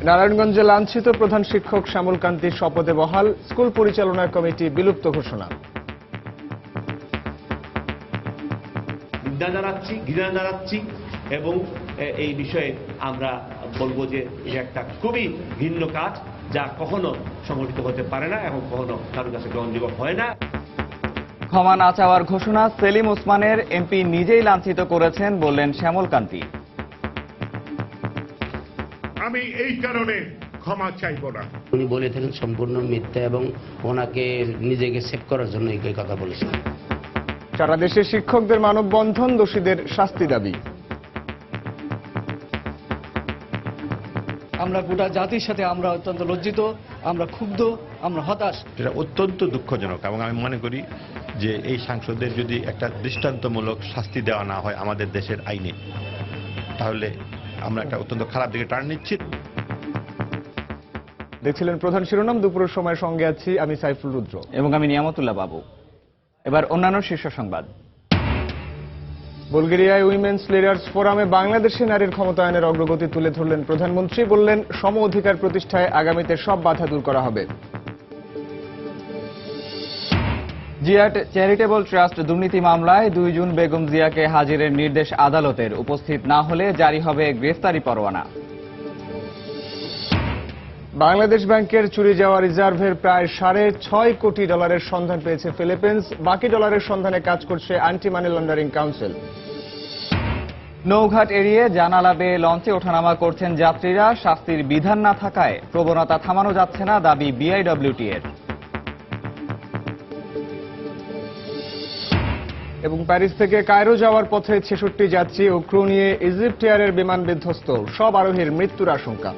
নারায়ণগঞ্জে লাঞ্ছিত প্রধান শিক্ষক শ্যামল কান্তির শপথে বহাল, স্কুল পরিচালনা কমিটি বিলুপ্ত ঘোষণা। নিন্দা জানাচ্ছি, ঘৃণা জানাচ্ছি এবং এই বিষয়ে আমরা বলবো যে এটা একটা খুবই ভিন্ন কাজ, যা কখনো সংগঠিত হতে পারে না এবং কখনো কারোর কাছে গ্রহণযোগ্য হয় না। ক্ষমা না চাওয়ার ঘোষণা সেলিম ওসমানের, এমপি নিজেই লাঞ্ছিত করেছেন বললেন শ্যামল কান্তি। আমি এই কারণে ক্ষমা চাইব না। উনি বলেছিলেন সম্পূর্ণ মিথ্যা এবং ওনাকে নিজেকে সেভ করার জন্য এই কথা বলেছেন। সারা দেশে শিক্ষকদের মানববন্ধন, দোষীদের শাস্তি দাবি। আমরা গোটা জাতির সাথে আমরা অত্যন্ত লজ্জিত, আমরা ক্ষুব্ধ, আমরা হতাশ। এটা অত্যন্ত দুঃখজনক এবং আমি মনে করি যে এই সাংসদদের যদি একটা দৃষ্টান্তমূলক শাস্তি দেওয়া না হয় আমাদের দেশের আইনে, তাহলে আমরা একটা অত্যন্ত খারাপ দিকে টার্ন নিচ্ছি। দেখছিলেন প্রধান শিরোনাম। দুপুরের সময় সঙ্গে আছি আমি সাইফুল রুদ্র এবং আমি নিয়ামতুল্লাহ বাবু। এবার অন্যান্য শীর্ষ সংবাদ। বুলগেরিয়ায় উইমেন্স লিডার্স ফোরামে বাংলাদেশে নারীর ক্ষমতায়নের অগ্রগতি তুলে ধরলেন প্রধানমন্ত্রী। বললেন, সম অধিকার প্রতিষ্ঠায় আগামীতে সব বাধা দূর করা হবে। জিয়া চ্যারিটেবল ট্রাস্ট দুর্নীতি মামলায় 2 জুন বেগম জিয়াকে হাজিরের নির্দেশ আদালতের। উপস্থিত না হলে জারি হবে গ্রেফতারি পরোয়ানা। বাংলাদেশ ব্যাংকের চুরি যাওয়া রিজার্ভের প্রায় $6.5 কোটি সন্ধান পেয়েছে ফিলিপিন্স। বাকি ডলারের সন্ধানে কাজ করছে অ্যান্টি মানি লন্ডারিং কাউন্সিল। নৌঘাট এড়িয়ে জানালা বেয়ে লঞ্চে ওঠানামা করছেন যাত্রীরা। শাস্তির বিধান না থাকায় প্রবণতা থামানো যাচ্ছে না, দাবি বিআইডব্লিউটি এর। এবং প্যারিস থেকে কায়রো যাওয়ার পথে 66 যাত্রী ও ক্রু নিয়ে ইজিপ্ট এয়ারের বিমান বিধ্বস্ত, সব আরোহীর মৃত্যুর আশঙ্কা।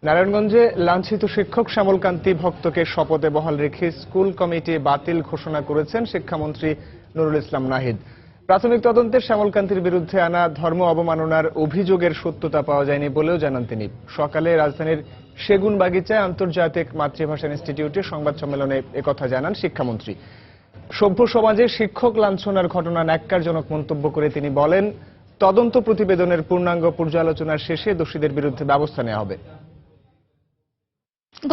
নারায়ণগঞ্জে লাঞ্ছিত শিক্ষক শ্যামল কান্তি ভক্তকে শপথে বহাল রেখে স্কুল কমিটি বাতিল ঘোষণা করেছেন শিক্ষামন্ত্রী নুরুল ইসলাম নাহিদ। প্রাথমিক তদন্তে শ্যামল কান্তির বিরুদ্ধে আনা ধর্ম অবমাননার অভিযোগের সত্যতা পাওয়া যায়নি বলেও জানান তিনি। সকালে রাজধানীর সেগুনবাগিচায় আন্তর্জাতিক মাতৃভাষা ইনস্টিটিউটে সংবাদ সম্মেলনে একথা জানান শিক্ষামন্ত্রী। সভ্য সমাজে শিক্ষক লাঞ্ছনার ঘটনা ন্যাক্কারজনক মন্তব্য করে তিনি বলেন, তদন্ত প্রতিবেদনের পূর্ণাঙ্গ পর্যালোচনার শেষে দোষীদের বিরুদ্ধে ব্যবস্থা নেওয়া হবে।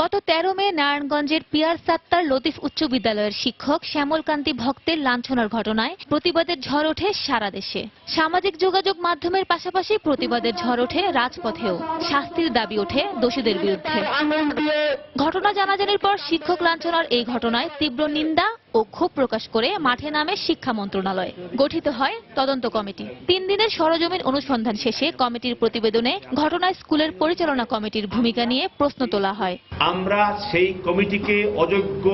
গত 13 মে নারায়ণগঞ্জের পিয়ার সাত্তার লতিফ উচ্চ বিদ্যালয়ের শিক্ষক শ্যামল কান্তি ভক্তের লাঞ্ছনার ঘটনায় প্রতিবাদের ঝড় ওঠে সারা দেশে। সামাজিক যোগাযোগ মাধ্যমের পাশাপাশি প্রতিবাদের ঝড় ওঠে রাজপথেও। শাস্তির দাবি ওঠে দোষীদের বিরুদ্ধে। ঘটনা জানাজানির পর শিক্ষক লাঞ্ছনার এই ঘটনায় তীব্র নিন্দা ও ক্ষোভ প্রকাশ করে মাঠে নামে শিক্ষা মন্ত্রণালয়। গঠিত হয় তদন্ত কমিটি। 3 দিনের সরজমিন অনুসন্ধান শেষে কমিটির প্রতিবেদনে ঘটনায় স্কুলের পরিচালনা কমিটির ভূমিকা নিয়ে প্রশ্ন তোলা হয়। আমরা সেই কমিটিকে অযোগ্য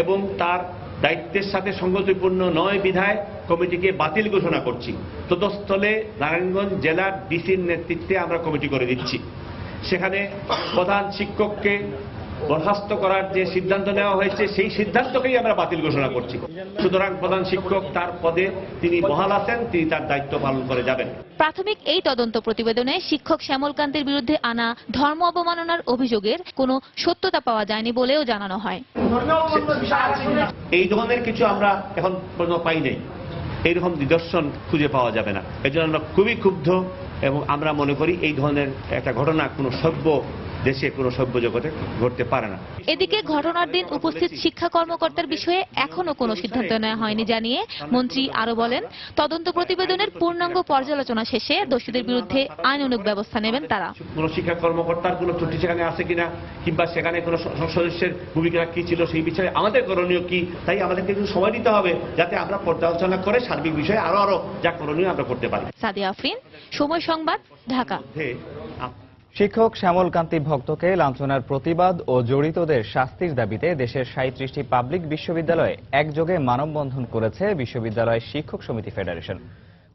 এবং তার দায়িত্বের সাথে সঙ্গতিপূর্ণ নয় বিধায় কমিটিকে বাতিল ঘোষণা করছি। তদস্থলে নারায়ণগঞ্জ জেলার ডিসির নেতৃত্বে আমরা কমিটি করে দিচ্ছি। সেখানে প্রধান শিক্ষককে বরখাস্ত করার যে সিদ্ধান্ত নেওয়া হয়েছে সেই সিদ্ধান্তকেই আমরা বাতিল ঘোষণা করছি। সুতরাং প্রধান শিক্ষক তার পদে তিনি বহাল আছেন, তিনি তার দায়িত্ব পালন করে যাবেন। প্রাথমিক এই তদন্ত প্রতিবেদনে শিক্ষক শ্যামল কান্তির বিরুদ্ধে আনা ধর্ম অবমাননার অভিযোগের কোনো সত্যতা পাওয়া যায়নি বলেও জানানো হয়। এই ধরনের কিছু আমরা এখন পর্যন্ত পাই নাই, এইরকম নিদর্শন খুঁজে পাওয়া যাবে না। এই জন্য আমরা খুবই ক্ষুব্ধ এবং আমরা মনে করি এই ধরনের একটা ঘটনা কোনো সভ্য দেশে, কোনো সভ্য জগতে ঘটতে পারে না। এদিকে ঘটনার দিন উপস্থিত শিক্ষা কর্মকর্তার বিষয়ে এখনো কোনো সিদ্ধান্ত নেওয়া হয়নি জানিয়ে মন্ত্রী আরো বলেন, তদন্ত প্রতিবেদনের পূর্ণাঙ্গ পর্যালোচনা শেষে দোষীদের বিরুদ্ধে আইনানুগ ব্যবস্থা নেবেন তারা। কোনো শিক্ষা কর্মকর্তার কোনো ত্রুটি সেখানে আছে কিনা, কিংবা সেখানে কোনো সদস্যের ভূমিকা কি ছিল, সেই বিষয়ে আমাদের করণীয় কি, তাই আমাদেরকে একটু সময় দিতে হবে যাতে আমরা পর্যালোচনা করে সার্বিক বিষয়ে আরো যা করণীয় আমরা করতে পারি। সাদিয়া আফরিন, সময় সংবাদ, ঢাকা। শিক্ষক শ্যামল কান্তি ভক্তকে লাঞ্ছনার প্রতিবাদ ও জড়িতদের শাস্তির দাবিতে দেশের 37টি পাবলিক বিশ্ববিদ্যালয়ে একযোগে মানববন্ধন করেছে বিশ্ববিদ্যালয় শিক্ষক সমিতি ফেডারেশন।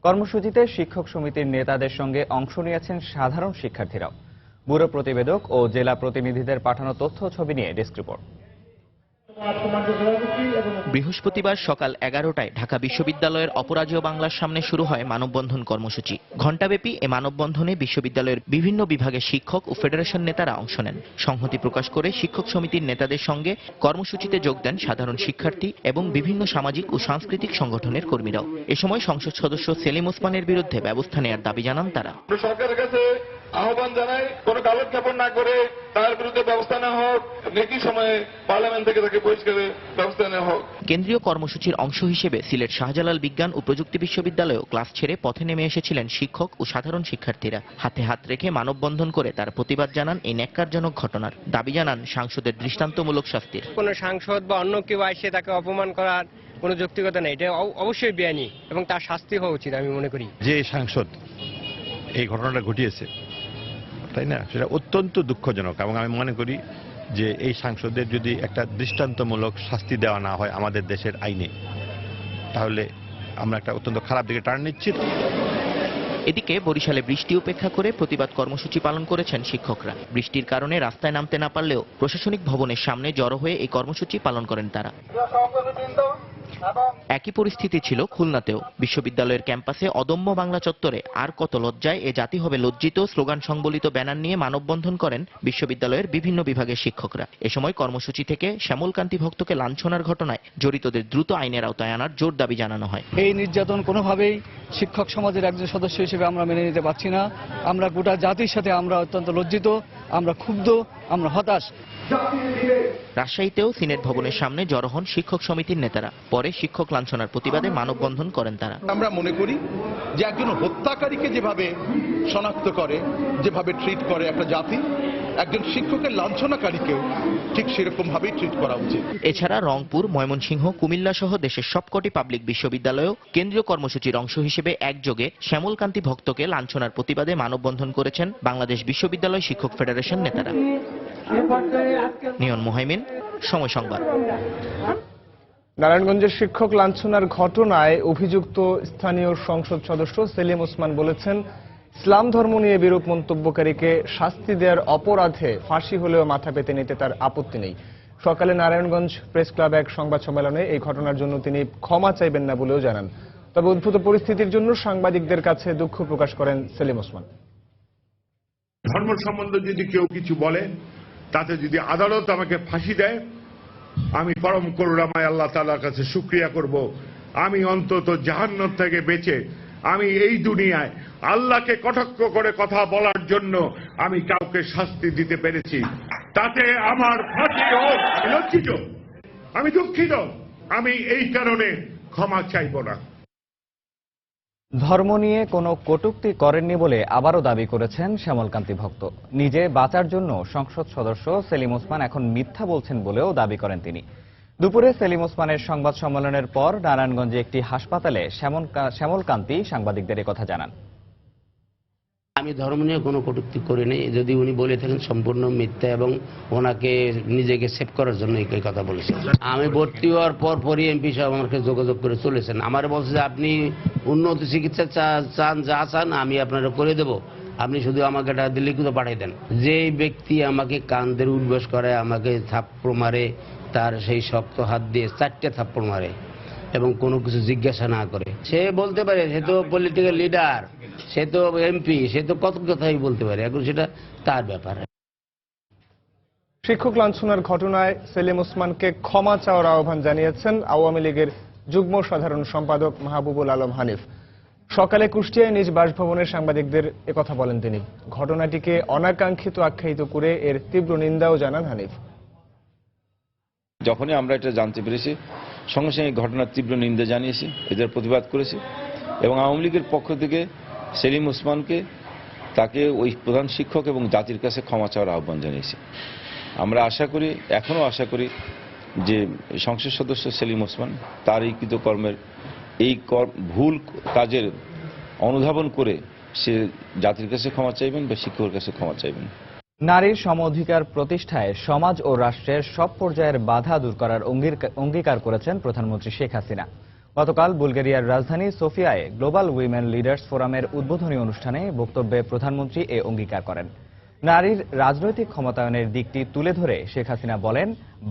কর্মসূচিতে শিক্ষক সমিতির নেতাদের সঙ্গে অংশ নিয়েছেন সাধারণ শিক্ষার্থীরাও। ব্যুরো প্রতিবেদক ও জেলা প্রতিনিধিদের পাঠানো তথ্য ছবি নিয়ে ডেস্ক রিপোর্ট। বৃহস্পতিবার সকাল 11টায় ঢাকা বিশ্ববিদ্যালয়ের অপরাজেয় বাংলার সামনে শুরু হয় মানববন্ধন কর্মসূচি। ঘণ্টাব্যাপী এ মানববন্ধনে বিশ্ববিদ্যালয়ের বিভিন্ন বিভাগের শিক্ষক ও ফেডারেশন নেতারা অংশ নেন। সংহতি প্রকাশ করে শিক্ষক সমিতির নেতাদের সঙ্গে কর্মসূচিতে যোগ দেন সাধারণ শিক্ষার্থী এবং বিভিন্ন সামাজিক ও সাংস্কৃতিক সংগঠনের কর্মীরাও। এ সময় সংসদ সদস্য সেলিম ওসমানের বিরুদ্ধে ব্যবস্থা নেওয়ার দাবি জানান তারা। সরকারের কাছে আহ্বান জানাই, কোনো কালক্ষেপণ না করে তার বিরুদ্ধে ব্যবস্থা নেওয়া হোক, একই সময়ে পার্লামেন্ট থেকে তাকে বহিষ্কারের ব্যবস্থা নেওয়া হোক। কেন্দ্রীয় কর্মসূচির অংশ হিসেবে সিলেট শাহজালাল বিজ্ঞান ও প্রযুক্তি বিশ্ববিদ্যালয়েও ক্লাস ছেড়ে পথে নেমে এসেছিলেন শিক্ষক ও সাধারণ শিক্ষার্থীরা। হাতে হাত রেখে মানববন্ধন করে তার প্রতিবাদ জানান এই ন্যাক্কারজনক ঘটনার। দাবি জানান সাংসদের দৃষ্টান্তমূলক শাস্তির। কোন সাংসদ বা অন্য কেউ এসে তাকে অপমান করার কোনো যৌক্তিকতা নেই, এটা অবশ্যই বেআইনি এবং তার শাস্তি হওয়া উচিত আমি মনে করি। যে সাংসদ এই ঘটনাটা ঘটিয়েছে, তাই না, সেটা অত্যন্ত দুঃখজনক এবং আমি মনে করি যে এই সাংসদের যদি একটা দৃষ্টান্তমূলক শাস্তি দেওয়া না হয় আমাদের দেশের আইনে, তাহলে আমরা একটা অত্যন্ত খারাপ দিকে টার্ন নিচ্ছি। এদিকে বরিশালে বৃষ্টি উপেক্ষা করে প্রতিবাদ কর্মসূচি পালন করেছেন শিক্ষকরা। বৃষ্টির কারণে রাস্তায় নামতে না পারলেও প্রশাসনিক ভবনের সামনে জড়ো হয়ে এই কর্মসূচি পালন করেন তারা। একই পরিস্থিতি ছিল খুলনাতেও। বিশ্ববিদ্যালয়ের ক্যাম্পাসে অদম্য বাংলা চত্বরে আর কত লজ্জায় এ জাতি হবে লজ্জিত স্লোগান সংবলিত ব্যানার নিয়ে মানববন্ধন করেন বিশ্ববিদ্যালয়ের বিভিন্ন বিভাগের শিক্ষকরা। এ সময় কর্মসূচি থেকে শ্যামলকান্তি ভক্তকে লাঞ্ছনার ঘটনায় জড়িতদের দ্রুত আইনের আওতায় আনার জোর দাবি জানানো হয়। এই নির্যাতন কোনোভাবেই শিক্ষক সমাজের একজন সদস্য হিসেবে আমরা মেনে নিতে পারছি না। আমরা গোটা জাতির সাথে আমরা অত্যন্ত লজ্জিত, আমরা ক্ষুব্ধ, আমরা হতাশ। রাজশাহীতেও সিনেট ভবনের সামনে জড়ো হন শিক্ষক সমিতির নেতারা। পরে শিক্ষক লাঞ্ছনার প্রতিবাদে মানববন্ধন করেন তারা। আমরা মনে করি যে একজন হত্যাকারীকে যেভাবে শনাক্ত করে, যেভাবে ট্রিট করে একটা জাতি, একজন শিক্ষকের লাঞ্ছনাকারীকেও ঠিক সেরকম ভাবেই ট্রিট করা উচিত। এছাড়া রংপুর, ময়মনসিংহ, কুমিল্লা সহ দেশের সবকটি পাবলিক বিশ্ববিদ্যালয়েও কেন্দ্রীয় কর্মসূচির অংশ হিসেবে একযোগে শ্যামলকান্তি ভক্তকে লাঞ্ছনার প্রতিবাদে মানববন্ধন করেছেন বাংলাদেশ বিশ্ববিদ্যালয় শিক্ষক ফেডারেশন নেতারা। নিয়ন মোহাইমিন, সময় সংবাদ। নারায়ণগঞ্জের শিক্ষক লাঞ্ছনার ঘটনায় অভিযুক্ত স্থানীয় সংসদ সদস্য সেলিম ওসমান বলেছেন, ইসলাম ধর্ম নিয়ে বিরূপ মন্তব্যকারীকে শাস্তি দেওয়ার অপরাধে ফাঁসি হলেও মাথা পেতে নিতে তার আপত্তি নেই। সকালে নারায়ণগঞ্জ প্রেস ক্লাবে এক সংবাদ সম্মেলনে এই ঘটনার জন্য তিনি ক্ষমা চাইবেন না বলেও জানান। তবে উদ্ভূত পরিস্থিতির জন্য সাংবাদিকদের কাছে দুঃখ প্রকাশ করেন সেলিম ওসমান। ধর্ম সম্বন্ধে যদি কেউ কিছু বলে, তাতে যদি আদালত আমাকে ফাঁসি দেয়, আমি পরম করুণাময় আল্লাহ তাআলার কাছে শুকরিয়া করব। আমি অন্তত জাহান্নাম থেকে বেঁচে আমি এই দুনিয়ায় আল্লাহকে কটাক্ষ করে কথা বলার জন্য আমি কাউকে শাস্তি দিতে পেরেছি, তাতে আমার ফাঁসি হোক। আমি লজ্জিত, আমি দুঃখিত, আমি এই কারণে ক্ষমা চাইব না। ধর্ম নিয়ে কোনো কটূক্তি করেননি বলে আবারও দাবি করেছেন শ্যামলকান্তি ভক্ত। নিজে বাঁচার জন্য সংসদ সদস্য সেলিম ওসমান এখন মিথ্যা বলছেন বলেও দাবি করেন তিনি। দুপুরে সেলিম ওসমানের সংবাদ সম্মেলনের পর নারায়ণগঞ্জে একটি হাসপাতালে শ্যামলকান্তি সাংবাদিকদের একথা জানান। আমি ধর্ম নিয়ে কোনো কটূক্তি করিনি। যদি উনি বলে থাকেন সম্পূর্ণ মিথ্যা এবং ওনাকে নিজেকে সেভ করার জন্য এই কথা বলেছেন। আমি ভর্তি হওয়ার পরই এমপি সাহেব আমাকে যোগাযোগ করে চলেছেন। আমার বলছে যে আপনি উন্নত চিকিৎসা চান, যা চান আমি আপনারা করে দেব, আপনি শুধু আমাকে একটা লিখিত পাঠিয়ে দেন। যে ব্যক্তি আমাকে কান্দের উদ্বাস করে, আমাকে থাপ্পড় মারে, তার সেই শক্ত হাত দিয়ে 4টে থাপ্পড় মারে এবং কোনো কিছু জিজ্ঞাসা না করে, সে বলতে পারে সে তো পলিটিক্যাল লিডার, সে তো এমপি, সে তো কত কথাই বলতে পারে, এখন সেটা তার ব্যাপার। শিক্ষক লাঞ্ছনার ঘটনায় সেলিম ওসমানকে ক্ষমা চাওয়ার আহ্বান জানিয়েছেন আওয়ামী লীগের যুগ্ম সাধারণ সম্পাদক মাহবুবুল আলম হানিফ। সকালে কুষ্টিয়ায় নিজ বাসভবনে সাংবাদিকদের একথা বলেন তিনি। ঘটনাটিকে অনাকাঙ্ক্ষিত আখ্যায়িত করে এর তীব্র নিন্দাও জানান হানিফ। যখনই আমরা এটা জানতে পেরেছি, সঙ্গে সঙ্গে ঘটনার তীব্র নিন্দা জানিয়েছি, এদের প্রতিবাদ করেছি এবং আওয়ামী লীগের পক্ষ থেকে সেলিম ওসমানকে, তাকে ওই প্রধান শিক্ষক এবং জাতির কাছে ক্ষমা চাওয়ার আহ্বান জানিয়েছি। আমরা আশা করি, এখনো আশা করি যে সংসদ সদস্য সেলিম ওসমান তার এই কৃতকর্মের, এই ভুল কাজের অনুধাবন করে সে জাতির কাছে ক্ষমা চাইবেন বা শিক্ষকের কাছে ক্ষমা চাইবেন। নারীর সম অধিকার প্রতিষ্ঠায় সমাজ ও রাষ্ট্রের সব পর্যায়ের বাধা দূর করার অঙ্গীকার করেছেন প্রধানমন্ত্রী শেখ হাসিনা। গতকাল বুলগেরিয়ার রাজধানী সোফিয়ায় গ্লোবাল উইমেন লিডার্স ফোরামের উদ্বোধনী অনুষ্ঠানে বক্তব্যে প্রধানমন্ত্রী এ অঙ্গীকার করেন। নারীর রাজনৈতিক ক্ষমতায়নের দিকটি তুলে ধরে শেখ হাসিনা বলেন,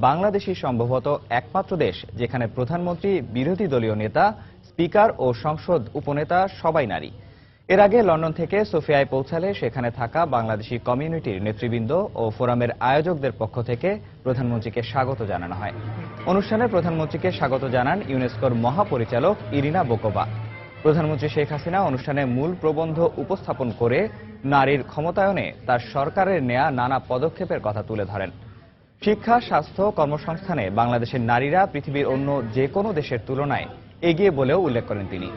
বাংলাদেশই সম্ভবত একমাত্র দেশ যেখানে প্রধানমন্ত্রী, বিরোধী দলীয় নেতা, স্পিকার ও সংসদ উপনেতা সবাই নারী। এর আগে লন্ডন থেকে সোফিয়ায় পৌঁছালে সেখানে থাকা বাংলাদেশি কমিউনিটির নেতৃবৃন্দ ও ফোরামের আয়োজকদের পক্ষ থেকে প্রধানমন্ত্রীকে স্বাগত জানানো হয়। অনুষ্ঠানে প্রধানমন্ত্রীকে স্বাগত জানান ইউনেস্কোর মহাপরিচালক ইরিনা বোকোভা। প্রধানমন্ত্রী শেখ হাসিনা অনুষ্ঠানে মূল প্রবন্ধ উপস্থাপন করে নারীর ক্ষমতায়নে তার সরকারের নেয়া নানা পদক্ষেপের কথা তুলে ধরেন। শিক্ষা, স্বাস্থ্য, কর্মসংস্থানে বাংলাদেশের নারীরা পৃথিবীর অন্য যে কোনো দেশের তুলনায় এগিয়ে বলেও উল্লেখ করেন তিনি।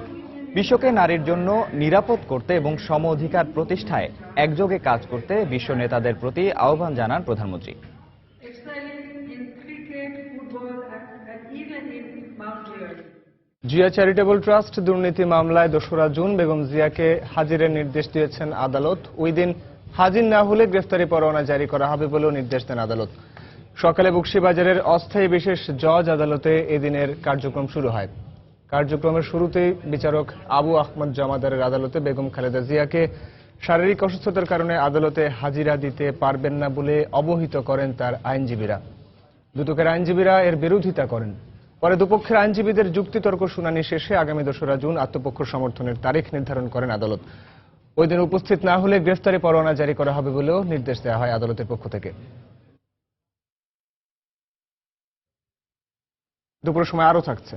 বিশ্বকে নারীর জন্য নিরাপদ করতে এবং সম অধিকার প্রতিষ্ঠায় একযোগে কাজ করতে বিশ্ব নেতাদের প্রতি আহ্বান জানান প্রধানমন্ত্রী। জিয়া চ্যারিটেবল ট্রাস্ট দুর্নীতি মামলায় ২রা জুন বেগম জিয়াকে হাজিরের নির্দেশ দিয়েছেন আদালত। ওই দিন হাজির না হলে গ্রেফতারি পরোয়ানা জারি করা হবে বলেও নির্দেশ দেন আদালত। সকালে বকশীবাজারের অস্থায়ী বিশেষ জজ আদালতে এদিনের কার্যক্রম শুরু হয়। কার্যক্রমের শুরুতেই বিচারক আবু আহমদ জমাদারের আদালতে বেগম খালেদা জিয়াকে শারীরিক অসুস্থতার কারণে আদালতে হাজিরা দিতে পারবেন না বলে অবহিত করেন তার আইনজীবীরা। দুদকের আইনজীবীরা এর বিরোধিতা করেন। পরে দুপক্ষের আইনজীবীদের যুক্তিতর্ক শুনানি শেষে আগামী ২রা জুন আত্মপক্ষ সমর্থনের তারিখ নির্ধারণ করেন আদালত। ওই দিন উপস্থিত না হলে গ্রেফতারি পরোয়ানা জারি করা হবে বলেও নির্দেশ দেওয়া হয় আদালতের পক্ষ থেকে। দুপুরের সময় আরও থাকছে।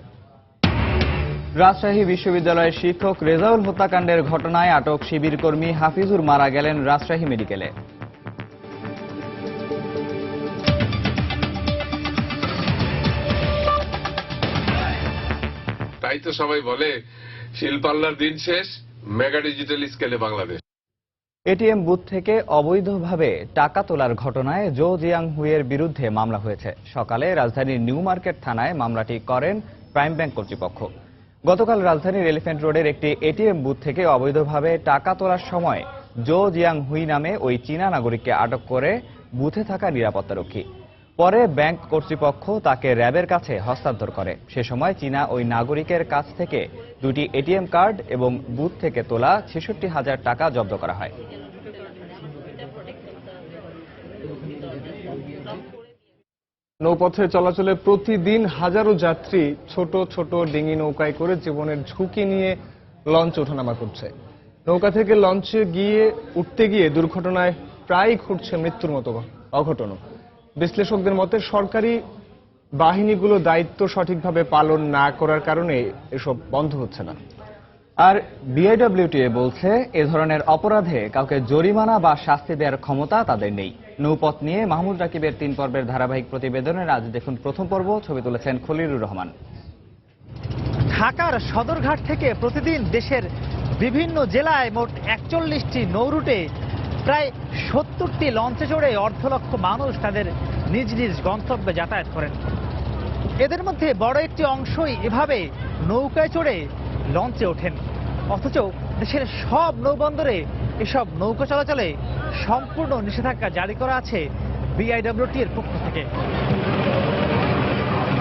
রাজশাহী বিশ্ববিদ্যালয়ের শিক্ষক রেজাউল হত্যাকাণ্ডের ঘটনায় আটক শিবির কর্মী হাফিজুর মারা গেলেন রাজশাহী মেডিকেলে। তাই তো সবাই বলে শিলপাল্লার দিন শেষ, মেগা ডিজিটাল স্কেলে বাংলাদেশ। এটিএম বুথ থেকে অবৈধভাবে টাকা তোলার ঘটনায় জো জিয়াং হুইয়ের বিরুদ্ধে মামলা হয়েছে। সকালে রাজধানীর নিউ মার্কেট থানায় মামলাটি করেন প্রাইম ব্যাংক কর্তৃপক্ষ। গতকাল রাজধানীর এলিফ্যান্ট রোডের একটি এটিএম বুথ থেকে অবৈধভাবে টাকা তোলার সময় জো জিয়াং হুই নামে ওই চীনা নাগরিককে আটক করে বুথে থাকা নিরাপত্তারক্ষী। পরে ব্যাংক কর্তৃপক্ষ তাকে র্যাবের কাছে হস্তান্তর করে। সে সময় চীনা ওই নাগরিকের কাছ থেকে দুটি এটিএম কার্ড এবং বুথ থেকে তোলা ৬৬,০০০ টাকা জব্দ করা হয়। নৌপথে চলাচলে প্রতিদিন হাজারো যাত্রী ছোট ছোট ডিঙি নৌকায় করে জীবনের ঝুঁকি নিয়ে লঞ্চে ওঠানামা করছে। নৌকা থেকে লঞ্চে উঠতে গিয়ে দুর্ঘটনায় প্রায় ঘটছে মৃত্যুর মতো অঘটনও। বিশ্লেষকদের মতে সরকারি বাহিনীগুলো দায়িত্ব সঠিকভাবে পালন না করার কারণে এসব বন্ধ হচ্ছে না। আর বিআইডব্লিউটিএ বলছে এ ধরনের অপরাধে কাউকে জরিমানা বা শাস্তি দেওয়ার ক্ষমতা তাদের নেই। নৌপথ নিয়ে মাহমুদ রাকিবের 3 পর্বের ধারাবাহিক প্রতিবেদনের আজ দেখুন প্রথম পর্ব। ছবি তুলেছেন খলিলুর রহমান। ঢাকার সদরঘাট থেকে প্রতিদিন দেশের বিভিন্ন জেলায় মোট ৪১টি নৌরুটে প্রায় ৭০টি লঞ্চে চড়ে অর্ধলক্ষ মানুষ তাদের নিজ নিজ গন্তব্যে যাতায়াত করেন। এদের মধ্যে বড় একটি অংশই এভাবে নৌকায় চড়ে লঞ্চে ওঠেন। অথচ দেশের সব নৌবন্দরে এসব নৌকা চলাচলে সম্পূর্ণ নিষেধাজ্ঞা জারি করা আছে বিআইডব্লিউটির পক্ষ থেকে।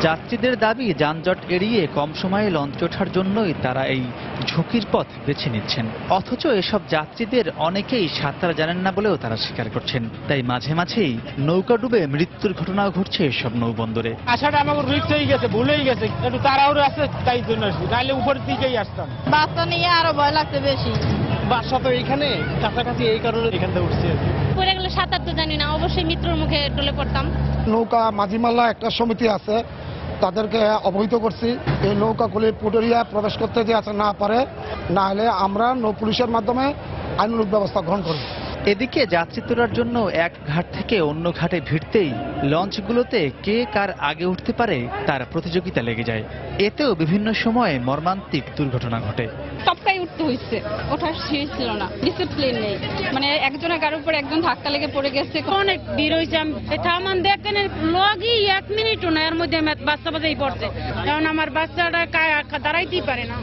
যাত্রীদের দাবি যানজট এড়িয়ে কম সময়ে লঞ্চে ওঠার জন্যই তারা এই ঝুঁকির পথ বেছে নিচ্ছেন। অথচ এসব যাত্রীদের অনেকেই সাঁতার জানেন না বলেও তারা স্বীকার করছেন। তাই মাঝে মাঝেই নৌকা ডুবে মৃত্যুর ঘটনাও ঘটছে এসব নৌবন্দরে। আসাটা আমাকে রিস্ক হয়ে গেছে, ভুলেই গেছে, একটু তাড়াহুড়ো আছে তাই জন্য আসছি, নাহলে উপরের দিকেই আসতাম। বাচ্চা নিয়ে আরো ভয় লাগছে বেশি। বাসা তো এখানে কাছাকাছি, এই কারণে এখান থেকে উঠছি। পরে গেলে সাঁতার তো জানি না, অবশ্যই মৃত্যুর মুখে টলে পড়তাম। নৌকা মাঝিমাল্লা একটা সমিতি আছে, তাদেরকে অবহিত করছি এই নৌকাগুলি পুটুরিয়া প্রবেশ করতে যাতে না পারে, না হলে আমরা নৌ পুলিশের মাধ্যমে আইনানুগ ব্যবস্থা গ্রহণ করব। এদিকে যাত্রী তোলার জন্য এক ঘাট থেকে অন্য ঘাটে ভিড়তেই লঞ্চগুলোতে কে কার আগে উঠতে পারে তার প্রতিযোগিতা লেগে যায়। এতেও বিভিন্ন সময়ে মর্মান্তিক দুর্ঘটনা ঘটে। সবটাই উঠতে হয়েছে, ওঠার শেষ ছিল না, ডিসিপ্লিন নেই, মানে একজনের গাড়ির উপর একজন ধাক্কা লেগে পড়ে গেছে। অনেক ভিড় হয়েছে, থামান দেখেন লগই 1 মিনিটও না, এর মধ্যে বাচ্চা বাজাই পড়ছে, কারণ আমার বাচ্চাটা দাঁড়াইতেই পারে না।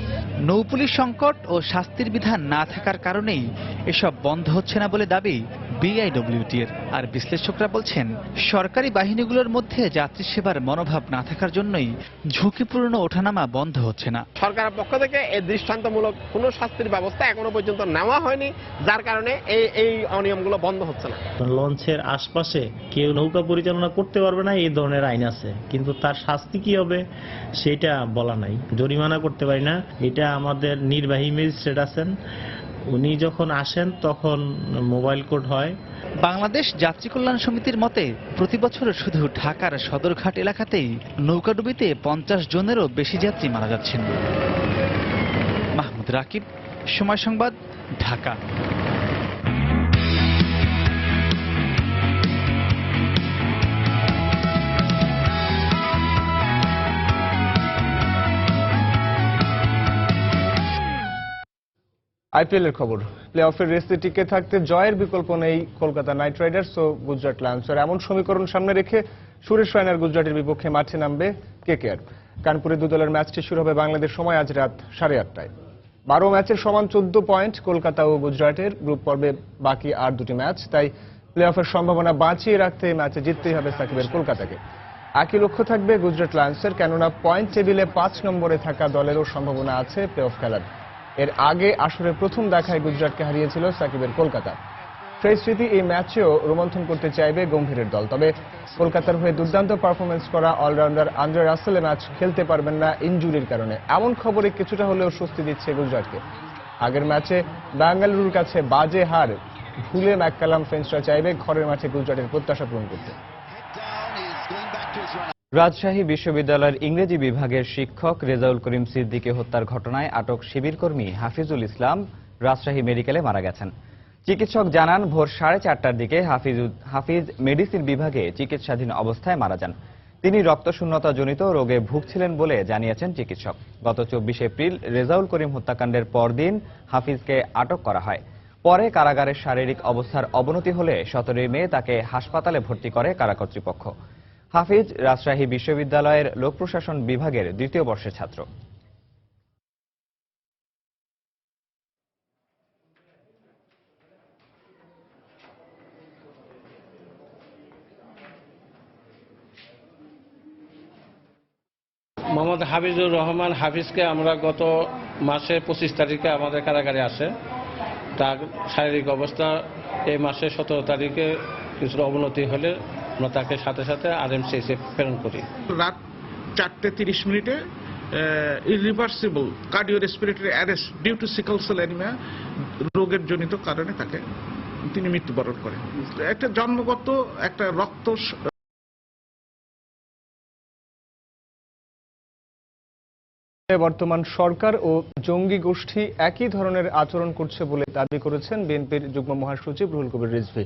নৌপুলিশ সংকট ও শাস্তির বিধান না থাকার কারণেই এসব বন্ধ হচ্ছে না বলে দাবি বিআইডব্লিউটি এর। আর বিশ্লেষকরা বলছেন, সরকারি বাহিনীগুলোর মধ্যে যাত্রী সেবার মনোভাব না থাকার জন্যই ঝুঁকিপূর্ণ ওঠানামা বন্ধ হচ্ছে না। সরকারের পক্ষ থেকে এই দৃষ্টান্তমূলক কোনো শাস্তির ব্যবস্থা এখনো পর্যন্ত নেওয়া হয়নি, যার কারণে এই অনিয়মগুলো বন্ধ হচ্ছে না। লঞ্চের আশপাশে কেউ নৌকা পরিচালনা করতে পারবে না, এই ধরনের আইন আছে, কিন্তু তার শাস্তি কি হবে সেটা বলা নাই। জরিমানা করতে পারি না, এটা আমাদের নির্বাহী ম্যাজিস্ট্রেট আছেন, উনি যখন আসেন তখন মোবাইল কোড হয়। বাংলাদেশ যাত্রী কল্যাণ সমিতির মতে প্রতি বছর শুধু ঢাকার সদরঘাট এলাকাতেই নৌকাডুবিতে 50 জনেরও বেশি যাত্রী মারা যাচ্ছেন। মাহমুদ রাকিব, সময় সংবাদ, ঢাকা। আইপিএল এর খবর। প্লে অফের রেসে টিকে থাকতে জয়ের বিকল্প নেই কলকাতা নাইট রাইডার্স ও গুজরাট লায়ন্সের। এমন সমীকরণ সামনে রেখে সুরেশ রায়নার গুজরাটের বিপক্ষে মাঠে নামবে কেকেআর। কানপুরে দু দলের ম্যাচটি শুরু হবে বাংলাদেশ সময় আজ রাত 8:30টায়। 12 ম্যাচের সমান 14 পয়েন্ট কলকাতা ও গুজরাটের। গ্রুপ পর্বে বাকি আর দুটি ম্যাচ, তাই প্লে অফের সম্ভাবনা বাঁচিয়ে রাখতে এই ম্যাচে জিততেই হবে সাকিবের কলকাতাকে। একই লক্ষ্য থাকবে গুজরাট লায়ন্সের, কেননা পয়েন্ট টেবিলে 5 নম্বরে থাকা দলেরও সম্ভাবনা আছে প্লে অফ খেলার। এর আগে আসরে প্রথম দেখায় গুজরাটকে হারিয়েছিল সাকিবের কলকাতা। সেই স্মৃতি এই ম্যাচেও রোমন্থন করতে চাইবে গম্ভীরের দল। তবে কলকাতার হয়ে দুর্দান্ত পারফরমেন্স করা অলরাউন্ডার আন্দ্রে রাসেল ম্যাচ খেলতে পারবেন না ইনজুরির কারণে। এমন খবরে কিছুটা হলেও স্বস্তি দিচ্ছে গুজরাটকে। আগের ম্যাচে বেঙ্গালুরুর কাছে বাজে হার ভুলে ম্যাককালাম ফ্রেঞ্চরা চাইবে ঘরের মাঠে গুজরাটের প্রত্যাশা পূরণ করতে। রাজশাহী বিশ্ববিদ্যালয়ের ইংরেজি বিভাগের শিক্ষক রেজাউল করিম সিদ্দিকী হত্যার ঘটনায় আটক শিবিরকর্মী হাফিজুল ইসলাম রাজশাহী মেডিকেলে মারা গেছেন। চিকিৎসক জানান, ভোর 4:30টার দিকে হাফিজ মেডিসিন বিভাগে চিকিৎসাধীন অবস্থায় মারা যান। তিনি রক্তশূন্যতাজনিত রোগে ভুগছিলেন বলে জানিয়েছেন চিকিৎসক। গত 24 এপ্রিল রেজাউল করিম হত্যাকাণ্ডের পরদিন হাফিজকে আটক করা হয়। পরে কারাগারের শারীরিক অবস্থার অবনতি হলে 17 মে তাকে হাসপাতালে ভর্তি করে কারা কর্তৃপক্ষ। হাফিজ রাজশাহী বিশ্ববিদ্যালয়ের লোক প্রশাসন বিভাগের 2য় বর্ষের ছাত্র। মোহাম্মদ হাফিজুর রহমান হাফিজকে আমরা গত মাসের 25 তারিখে আমাদের কারাগারে আসে। তার শারীরিক অবস্থা এই মাসের 17 তারিখে কিছুটা অবনতি হলে আমরা তাকে সাথে সাথে আরএমসিএইচে প্রেরণ করি। রাত 4:30 irreversible cardio respiratory arrest due to sickle cell anaemia রোগের জনিত কারণে তিনি মৃত্যুবরণ করেন। একটা জন্মগত একটা রক্ত বর্তমান সরকার ও জঙ্গি গোষ্ঠী একই ধরনের আচরণ করছে বলে দাবি করেছেন বিএনপির যুগ্ম মহাসচিব রুহুল কবির রিজভী।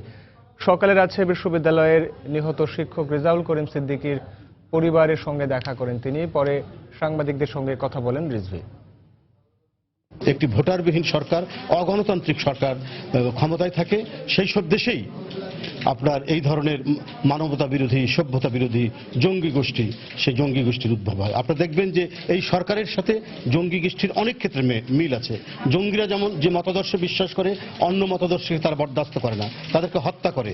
সকালে রাজশাহী বিশ্ববিদ্যালয়ের নিহত শিক্ষক রেজাউল করিম সিদ্দিকীর পরিবারের সঙ্গে দেখা করেন তিনি। পরে সাংবাদিকদের সঙ্গে কথা বলেন রিজভী। একটি ভোটারবিহীন সরকার, অগণতান্ত্রিক সরকার ক্ষমতায় থাকে, সেই সব দেশেই আপনার এই ধরনের মানবতা বিরোধী, সভ্যতা বিরোধী জঙ্গি গোষ্ঠী, সেই জঙ্গি গোষ্ঠীর উদ্ভব হয়। আপনারা দেখবেন যে এই সরকারের সাথে জঙ্গি গোষ্ঠীর অনেক ক্ষেত্রে মিল আছে। জঙ্গিরা যেমন যে মতাদর্শে বিশ্বাস করে, অন্য মতাদর্শকে তারা বরদাস্ত করে না, তাদেরকে হত্যা করে,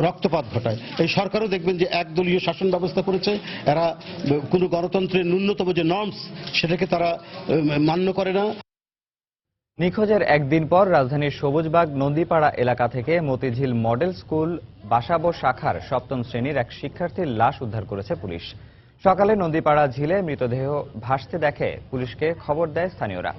রক্তপাত ঘটায়। এই সরকারও দেখবেন যে একদলীয় শাসন ব্যবস্থা করেছে। এরা কোনো গণতন্ত্রের ন্যূনতম যে নর্মস সেটাকে তারা মান্য করে না। নিখোঁজের একদিন পর রাজধানীর সবুজবাগ নন্দীপাড়া এলাকা থেকে মতিঝিল মডেল স্কুল বাসাবো শাখার 7ম শ্রেণীর এক শিক্ষার্থীর লাশ উদ্ধার করেছে পুলিশ। সকালে নন্দীপাড়া ঝিলে মৃতদেহ ভাসতে দেখে পুলিশকে খবর দেয় স্থানীয়রা।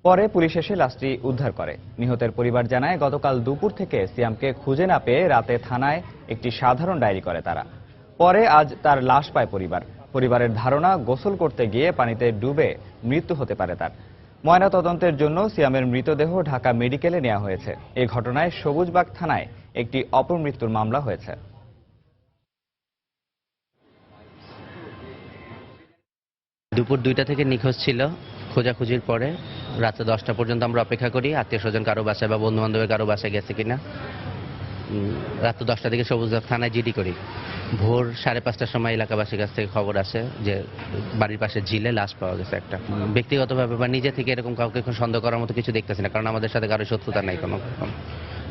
পরে পুলিশ এসে লাশটি উদ্ধার করে। নিহতের পরিবার জানায়, গতকাল দুপুর থেকে সিয়ামকে খুঁজে না পেয়ে রাতে থানায় একটি সাধারণ ডায়েরি করে তারা। পরে আজ তার লাশ পায় পরিবারের ধারণা, গোসল করতে গিয়ে পানিতে ডুবে মৃত্যু হতে পারে তার। ময়নাতদন্তের জন্য সিয়ামের মৃতদেহ ঢাকা মেডিকেলে নেওয়া হয়েছে। এই ঘটনায় সবুজবাগ থানায় একটি অপমৃত্যুর মামলা হয়েছে। দুপুর 2টা থেকে নিখোঁজ ছিল। খোঁজাখুঁজির পরে রাতে 10টা পর্যন্ত আমরা অপেক্ষা করি, আত্মীয় স্বজন কারো বাসায় বা বন্ধু বান্ধবের কারো বাসায় গেছে কিনা। রাত 10টা থেকে সবুজবাগ থানায় জিডি করি। ভোর 5:30টার সময় এলাকাবাসীর কাছ থেকে খবর আসে যে বাড়ির পাশে ঝিলে লাশ পাওয়া গেছে একটা। ব্যক্তিগতভাবে বা নিজে থেকে এরকম কাউকে সন্দেহ করার মতো কিছু দেখতেছি না, কারণ আমাদের সাথে কারো শত্রুতা নাই কোনো।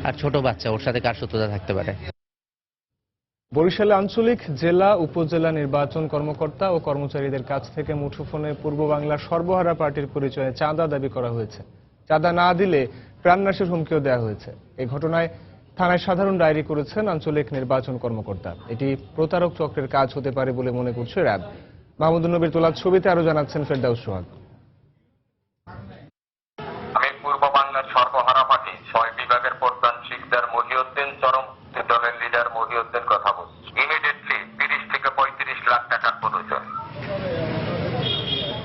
আর ছোট বাচ্চা, ওর সাথে কার শত্রুতা থাকতে পারে? বরিশালে আঞ্চলিক জেলা উপজেলা নির্বাচন কর্মকর্তা ও কর্মচারীদের কাছ থেকে মুঠোফোনে পূর্ব বাংলার সর্বহারা পার্টির পরিচয়ে চাঁদা দাবি করা হয়েছে। চাঁদা না দিলে প্রাণনাশের হুমকিও দেওয়া হয়েছে। এই ঘটনায় থানায় সাধারণ ডায়েরি করেছেন আঞ্চলিক নির্বাচন কর্মকর্তা। এটি প্রতারক চক্রের কাজ হতে পারে বলে মনে করছে র্যাব। মাহমুদুন নবীর তোলা ছবিতে আরো জানাচ্ছেন ফেরদাউস সোহাগ। আমি পূর্ব বাংলার সর্বহারা পার্টি ৬ বিভাগের প্রধান শিকদার মহিউদ্দিন, চরম দলের লিডার মহিউদ্দিন কথা বলছি। ইমিডিয়েটলি ৩০ থেকে ৩৫ লাখ টাকার পরিচয়।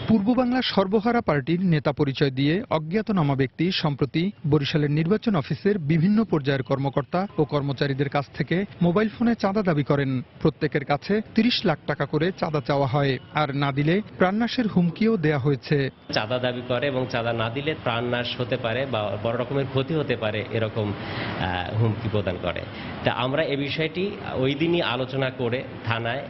পূর্ব বাংলার সর্বহারা পার্টির নেতা পরিচয় দিয়ে অজ্ঞাতনামা ব্যক্তি সম্প্রতি বরিশালের নির্বাচন অফিসের বিভিন্ন পর্যায়ের কর্মকর্তা ও কর্মচারীদের কাছ থেকে মোবাইল ফোনে চাঁদা দাবি করেন। প্রত্যেকের কাছে ৩০ লাখ টাকা করে চাঁদা চাওয়া হয়, আর না দিলে প্রাণনাশের হুমকিও দেয়া হয়েছে। চাঁদা দাবি করে এবং চাঁদা না দিলে প্রাণনাশ হতে পারে বা বড় রকমের ক্ষতি হতে পারে, এরকম হুমকি প্রদান করে। তা আমরা এই বিষয়টি ওই দিনই আলোচনা করে থানায়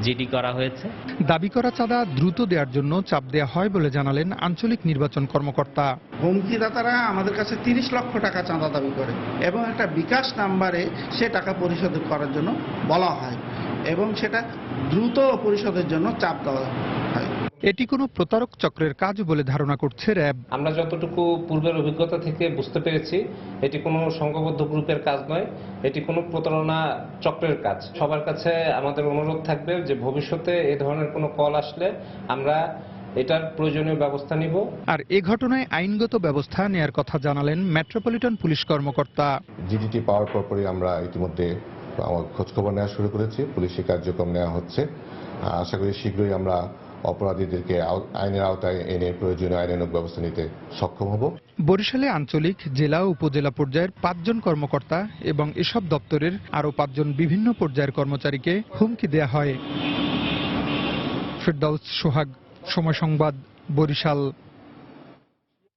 জিডি করা হয়েছে। দাবি করা চাঁদা দ্রুত দেওয়ার জন্য চাপ দেওয়া হয় বলে জানালেন আঞ্চলিক নির্বাচন কর্মকর্তা। হুমকিদাতারা আমাদের কাছে ৩০ লক্ষ টাকা চাঁদা দাবি করে এবং একটা বিকাশ নাম্বারে সে টাকা পরিশোধ করার জন্য বলা হয় এবং সেটা দ্রুত পরিশোধের জন্য চাপ দেওয়া হয়। এটি কোনো প্রতারক চক্রের কাজ বলে ধারণা করছে র্যাব। আমরা যতটুকু পূর্বের অভিজ্ঞতা থেকে বুঝতে পেরেছি, এটি কোনো সংঘবদ্ধ গ্রুপের কাজ নয়, এটি কোনো প্রতারণা চক্রের কাজ। সবার কাছে আমাদের অনুরোধ থাকবে যে ভবিষ্যতে এই ধরনের কোনো কল আসলে আমরা এটার প্রয়োজনীয় ব্যবস্থা নিব। আর এ ঘটনায় আইনগত ব্যবস্থা নেয়ার কথা জানালেন মেট্রোপলিটন পুলিশ কর্মকর্তা। জিডিটি পাওয়ার পরপরই আমরা ইতিমধ্যে খোঁজখবর নেওয়া শুরু করেছি, পুলিশি কার্যক্রম নেওয়া হচ্ছে। আশা করি শীঘ্রই আমরা অপরাধীদেরকে আইনের আওতায় এনে প্রয়োজনীয় আইনানুগ ব্যবস্থা নিতে সক্ষম হব। বরিশালে আঞ্চলিক, জেলা ও উপজেলা পর্যায়ের ৫ জন কর্মকর্তা এবং এসব দপ্তরের আরও ৫ জন বিভিন্ন পর্যায়ের কর্মচারীকে হুমকি দেয়া হয়। ফেরদাউস সোহাগ, সময় সংবাদ, বরিশাল।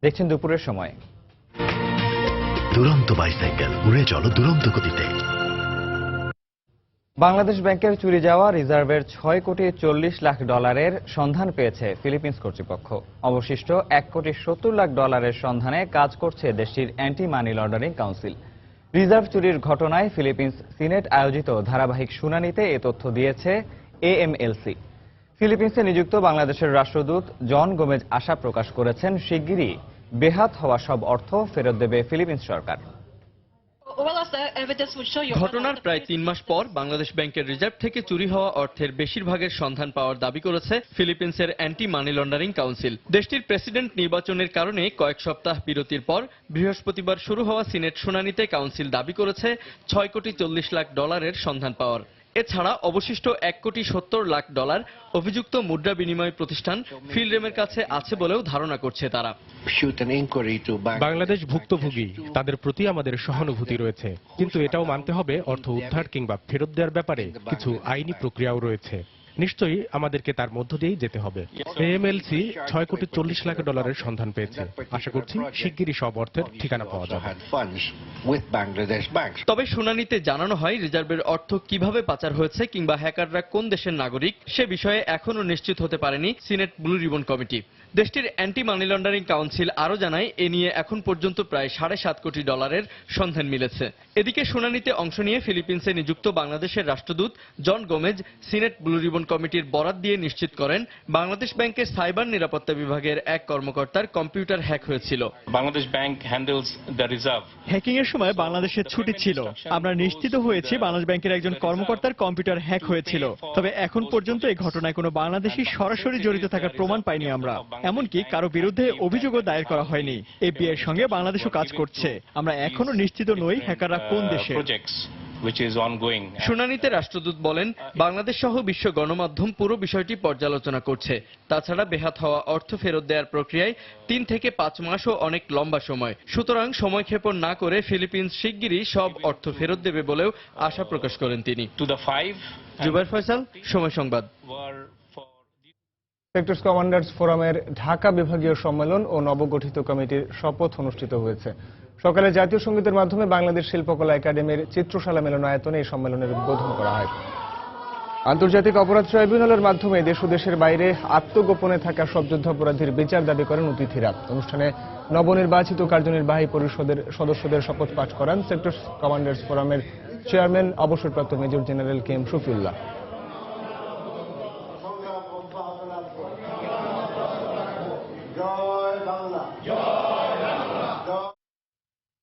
দেখছেন দুপুরের সময়। দুরন্ত বাইসাইকেল, উড়ে চলো দুরন্ত গতিতে। বাংলাদেশ ব্যাংকের চুরি যাওয়া রিজার্ভের ৬,৪০,০০,০০০ সন্ধান পেয়েছে ফিলিপিন্স কর্তৃপক্ষ। অবশিষ্ট $1,70,00,000 সন্ধানে কাজ করছে দেশটির anti money laundering council. Reserve চুরির ঘটনায় ফিলিপিন্স সিনেট আয়োজিত ধারাবাহিক শুনানিতে এ তথ্য দিয়েছে AMLC। ফিলিপিন্সে নিযুক্ত বাংলাদেশের রাষ্ট্রদূত জন গোমেজ আশা প্রকাশ করেছেন, শিগগিরই বেহাত হওয়া সব অর্থ ফেরত দেবে ফিলিপিন্স সরকার। ঘটনার প্রায় ৩ মাস পর বাংলাদেশ ব্যাংকের রিজার্ভ থেকে চুরি হওয়া অর্থের বেশিরভাগের সন্ধান পাওয়ার দাবি করেছে ফিলিপিন্সের অ্যান্টি মানি লন্ডারিং কাউন্সিল। দেশটির প্রেসিডেন্ট নির্বাচনের কারণে কয়েক সপ্তাহ বিরতির পর বৃহস্পতিবার শুরু হওয়া সিনেট শুনানিতে কাউন্সিল দাবি করেছে $6,40,00,000 সন্ধান পাওয়ার। এছাড়া অবশিষ্ট $1,70,00,000 অভিযুক্ত মুদ্রা বিনিময় প্রতিষ্ঠান ফিলরেমের কাছে আছে বলেও ধারণা করছে তারা। বাংলাদেশ ভুক্তভোগী, তাদের প্রতি আমাদের সহানুভূতি রয়েছে, কিন্তু এটাও মানতে হবে অর্থ উদ্ধার কিংবা ফেরত দেওয়ার ব্যাপারে কিছু আইনি প্রক্রিয়াও রয়েছে। নিশ্চয়ই আমাদেরকে তার মধ্য দিয়েই যেতে হবে। AMLC $6,40,00,000 সন্ধান পেয়েছে। আশা করছি শিগগিরই সব অর্থের ঠিকানা পাওয়া যাবে। তবে শুনানিতে জানানো হয়, রিজার্ভের অর্থ কিভাবে পাচার হয়েছে কিংবা হ্যাকাররা কোন দেশের নাগরিক সে বিষয়ে এখনও নিশ্চিত হতে পারেনি সিনেট ব্লু রিবন কমিটি। দেশটির অ্যান্টি মানি লন্ডারিং কাউন্সিল আরও জানায়, এ নিয়ে এখন পর্যন্ত প্রায় $7.5 কোটি সন্ধান মিলেছে। এদিকে শুনানিতে অংশ নিয়ে ফিলিপিন্সে নিযুক্ত বাংলাদেশের রাষ্ট্রদূত জন গোমেজ সিনেট ব্লু রিবন কমিটির বরাত দিয়ে নিশ্চিত করেন, বাংলাদেশ ব্যাংকের সাইবার নিরাপত্তা বিভাগের এক কর্মকর্তার কম্পিউটার হ্যাক হয়েছিল। Bangladesh bank handles the reserve. Hacking এর সময় বাংলাদেশের ছুটি ছিল। আমরা নিশ্চিত হয়েছি বাংলাদেশ ব্যাংকের একজন কর্মকর্তার কম্পিউটার হ্যাক হয়েছিল। তবে এখন পর্যন্ত এই ঘটনায় কোনো বাংলাদেশি সরাসরি জড়িত থাকার প্রমাণ পাইনি আমরা। এমনকি কারো বিরুদ্ধে অভিযোগও দায়ের করা হয়নি। FBI এর সঙ্গে বাংলাদেশও কাজ করছে। আমরা এখনো নিশ্চিত নই হ্যাকাররা কোন দেশে। শুনানিতে রাষ্ট্রদূত বলেন, বাংলাদেশ সহ বিশ্ব গণমাধ্যম পুরো বিষয়টি পর্যালোচনা করছে। তাছাড়া বেহাত হওয়া অর্থ ফেরত দেওয়ার প্রক্রিয়ায় 3 থেকে 5 মাসও অনেক লম্বা সময়। সুতরাং সময়ক্ষেপণ না করে ফিলিপিন্স শিগগিরই সব অর্থ ফেরত দেবে বলেও আশা প্রকাশ করেন তিনি। জুবাইর ফয়সাল, সময় সংবাদ। সেক্টরস কমান্ডার্স ফোরামের ঢাকা বিভাগীয় সম্মেলন ও নবগঠিত কমিটির শপথ অনুষ্ঠিত হয়েছে। সকালে জাতীয় সঙ্গীতের মাধ্যমে বাংলাদেশ শিল্পকলা একাডেমির চিত্রশালা মিলনায়তনে এই সম্মেলনের উদ্বোধন করা হয়। আন্তর্জাতিক অপরাধ ট্রাইব্যুনালের মাধ্যমে দেশ ও দেশের বাইরে আত্মগোপনে থাকা সব যুদ্ধাপরাধীর বিচার দাবি করেন অতিথিরা। অনুষ্ঠানে নবনির্বাচিত কার্যনির্বাহী পরিষদের সদস্যদের শপথ পাঠ করান সেক্টর কমান্ডার্স ফোরামের চেয়ারম্যান অবসরপ্রাপ্ত major general K M Shafiullah.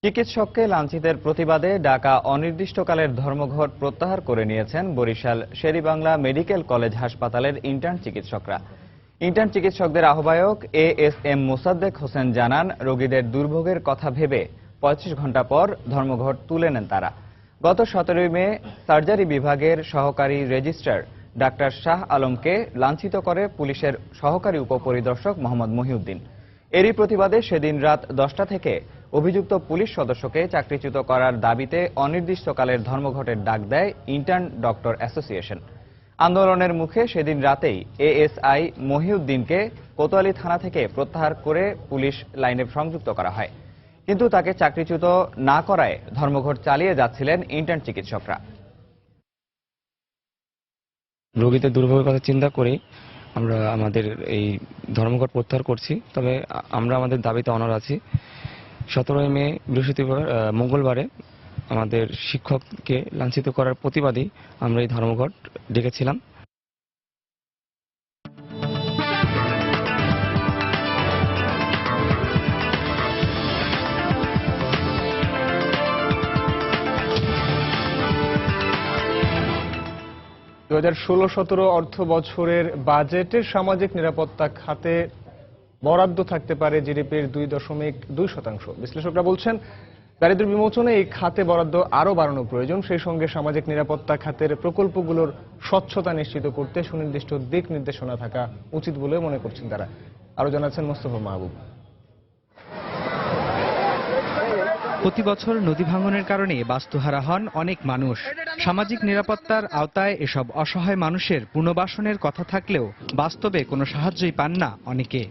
চিকিৎসককে লাঞ্ছিতের প্রতিবাদে ডাকা অনির্দিষ্টকালের ধর্মঘট প্রত্যাহার করে নিয়েছেন বরিশাল শেরেবাংলা মেডিকেল কলেজ হাসপাতালের ইন্টার্ন চিকিৎসকরা। ইন্টার্ন চিকিৎসকদের আহ্বায়ক ASM মোসাদ্দেক হোসেন জানান, রোগীদের দুর্ভোগের কথা ভেবে 35 ঘন্টা পর ধর্মঘট তুলে নেন তারা। গত 17 মে সার্জারি বিভাগের সহকারী রেজিস্ট্রার ডাক্তার শাহ আলমকে লাঞ্ছিত করে পুলিশের সহকারী উপপরিদর্শক মোহাম্মদ মহিউদ্দিন। এরই প্রতিবাদে সেদিন রাত 10টা থেকে অভিযুক্ত পুলিশ সদস্যকে চাকরিচ্যুত করার দাবিতে অনির্দিষ্টকালের ধর্মঘটের ডাক দেয় ইন্টার্ন ডক্টর অ্যাসোসিয়েশন। আন্দোলনের মুখে সেদিন রাতেই ASI মহিউদ্দিনকে কোতোয়ালি থানা থেকে প্রত্যাহার করে পুলিশ লাইনে সংযুক্ত করা হয়, কিন্তু তাকে চাকরিচ্যুত না করায় ধর্মঘট চালিয়ে যাচ্ছিলেন ইন্টার্ন চিকিৎসকরা। রোগীদের দুর্ভোগের কথা চিন্তা করে আমরা আমাদের এই ধর্মঘট প্রত্যাহার করছি। তবে আমরা আমাদের দাবিতে অনড় আছি। 17 মে বৃহস্পতিবার মঙ্গলবারে আমাদের শিক্ষককে লাঞ্ছিত করার প্রতিবাদে আমরা এই ধর্মঘট ডেকেছিলাম। 2016-17 অর্থ বছরের বাজেটের সামাজিক নিরাপত্তা খাতে বরাদ্দ থাকতে পারে জিডিপির 2.2%। বিশ্লেষকরা বলছেন, দারিদ্র্য বিমোচনে এই খাতে বরাদ্দ আরও বাড়ানো প্রয়োজন। সেই সঙ্গে সামাজিক নিরাপত্তা খাতের প্রকল্পগুলোর স্বচ্ছতা নিশ্চিত করতে সুনির্দিষ্ট দিক নির্দেশনা থাকা উচিত বলে মনে করছেন তারা। আরও জানাচ্ছেন মোস্তফা মাহবুব। প্রতি বছর নদী ভাঙনের কারণে বাস্তুহারা হন অনেক মানুষ। সামাজিক নিরাপত্তার আওতায় এসব অসহায় মানুষের পুনর্বাসনের কথা থাকলেও বাস্তবে কোনো সাহায্যই পান না অনেকে।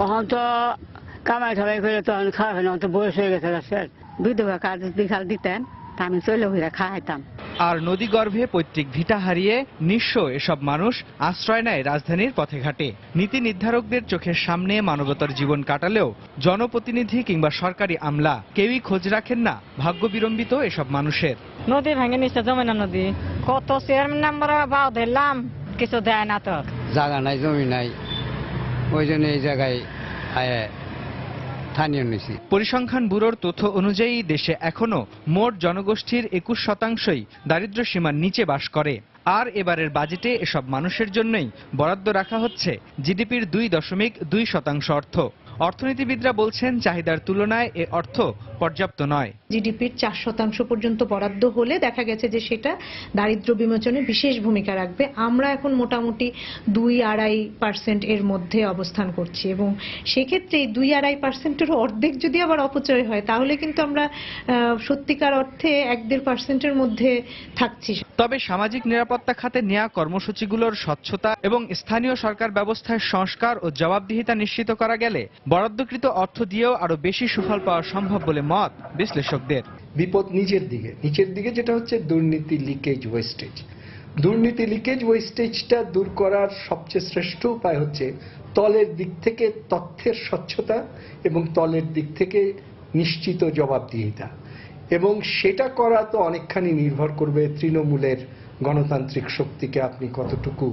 এখন তো কামাই ঠামাই করে তো খাওয়া হয় না, তো বয়স হয়ে গেছে। বিধবা কাজ বিকাল দিতেন, আমি চলে হইরা খাওয়াইতাম। আর নদীগর্ভে পৈতৃক ভিটা হারিয়ে নিঃস্ব এসব মানুষ আশ্রয় নেয় রাজধানীর পথে ঘাটে। নীতি নির্ধারকদের চোখের সামনে মানবতার জীবন কাটালেও জনপ্রতিনিধি কিংবা সরকারি আমলা কেউই খোঁজ রাখেন না ভাগ্য বিড়ম্বিত এসব মানুষের। নদী ভেঙে নিচ্ছে, যমুনা নদী। কত চেয়ারম্যান নাম্বার বাও ধরলাম, কিছু দেয় না। তো জায়গা নাই, জমি নাই, ওই জন্য এই জায়গায় পরিসংখ্যান ব্যুরোর তথ্য অনুযায়ী দেশে এখনো মোট জনগোষ্ঠীর 21% দারিদ্র্য সীমার নিচে বাস করে। আর এবারের বাজেটে এসব মানুষের জন্যই বরাদ্দ রাখা হচ্ছে জিডিপির 2.2% অর্থ। অর্থনীতিবিদরা বলছেন, চাহিদার তুলনায় এ অর্থ পর্যাপ্ত নয়। জিডিপির 4% পর্যন্ত বরাদ্দ হলে দেখা গেছে যে সেটা দারিদ্র্য বিমোচনে বিশেষ ভূমিকা রাখবে। আমরা এখন মোটামুটি 2-2.5% এর মধ্যে অবস্থান করছি, এবং সেক্ষেত্রে 2-2.5%-এর অর্ধেক যদি আবার অপচয় হয়, তাহলে কিন্তু আমরা সত্যিকার অর্থে 1-1.5%-এর মধ্যে থাকছি। তবে সামাজিক নিরাপত্তা খাতে নেওয়া কর্মসূচিগুলোর স্বচ্ছতা এবং স্থানীয় সরকার ব্যবস্থায় সংস্কার ও জবাবদিহিতা নিশ্চিত করা গেলে বরাদ্দকৃত অর্থ দিয়েও আরো বেশি সুফল পাওয়া সম্ভব বলে মত বিশ্লেষকদের। বিপদ নিচের দিকে যেটা হচ্ছে দুর্নীতি, লিকেজ, ওয়েস্টেজ। দুর্নীতি, লিকেজ, ওয়েস্টেজটা দূর করার সবচেয়ে শ্রেষ্ঠ উপায় হচ্ছে তলের দিক থেকে তথ্যের স্বচ্ছতা এবং তলের দিক থেকে নিশ্চিত জবাবদিহিতা, এবং সেটা করা তো অনেকখানি নির্ভর করবে তৃণমূলের গণতান্ত্রিক শক্তিকে আপনি কতটুকু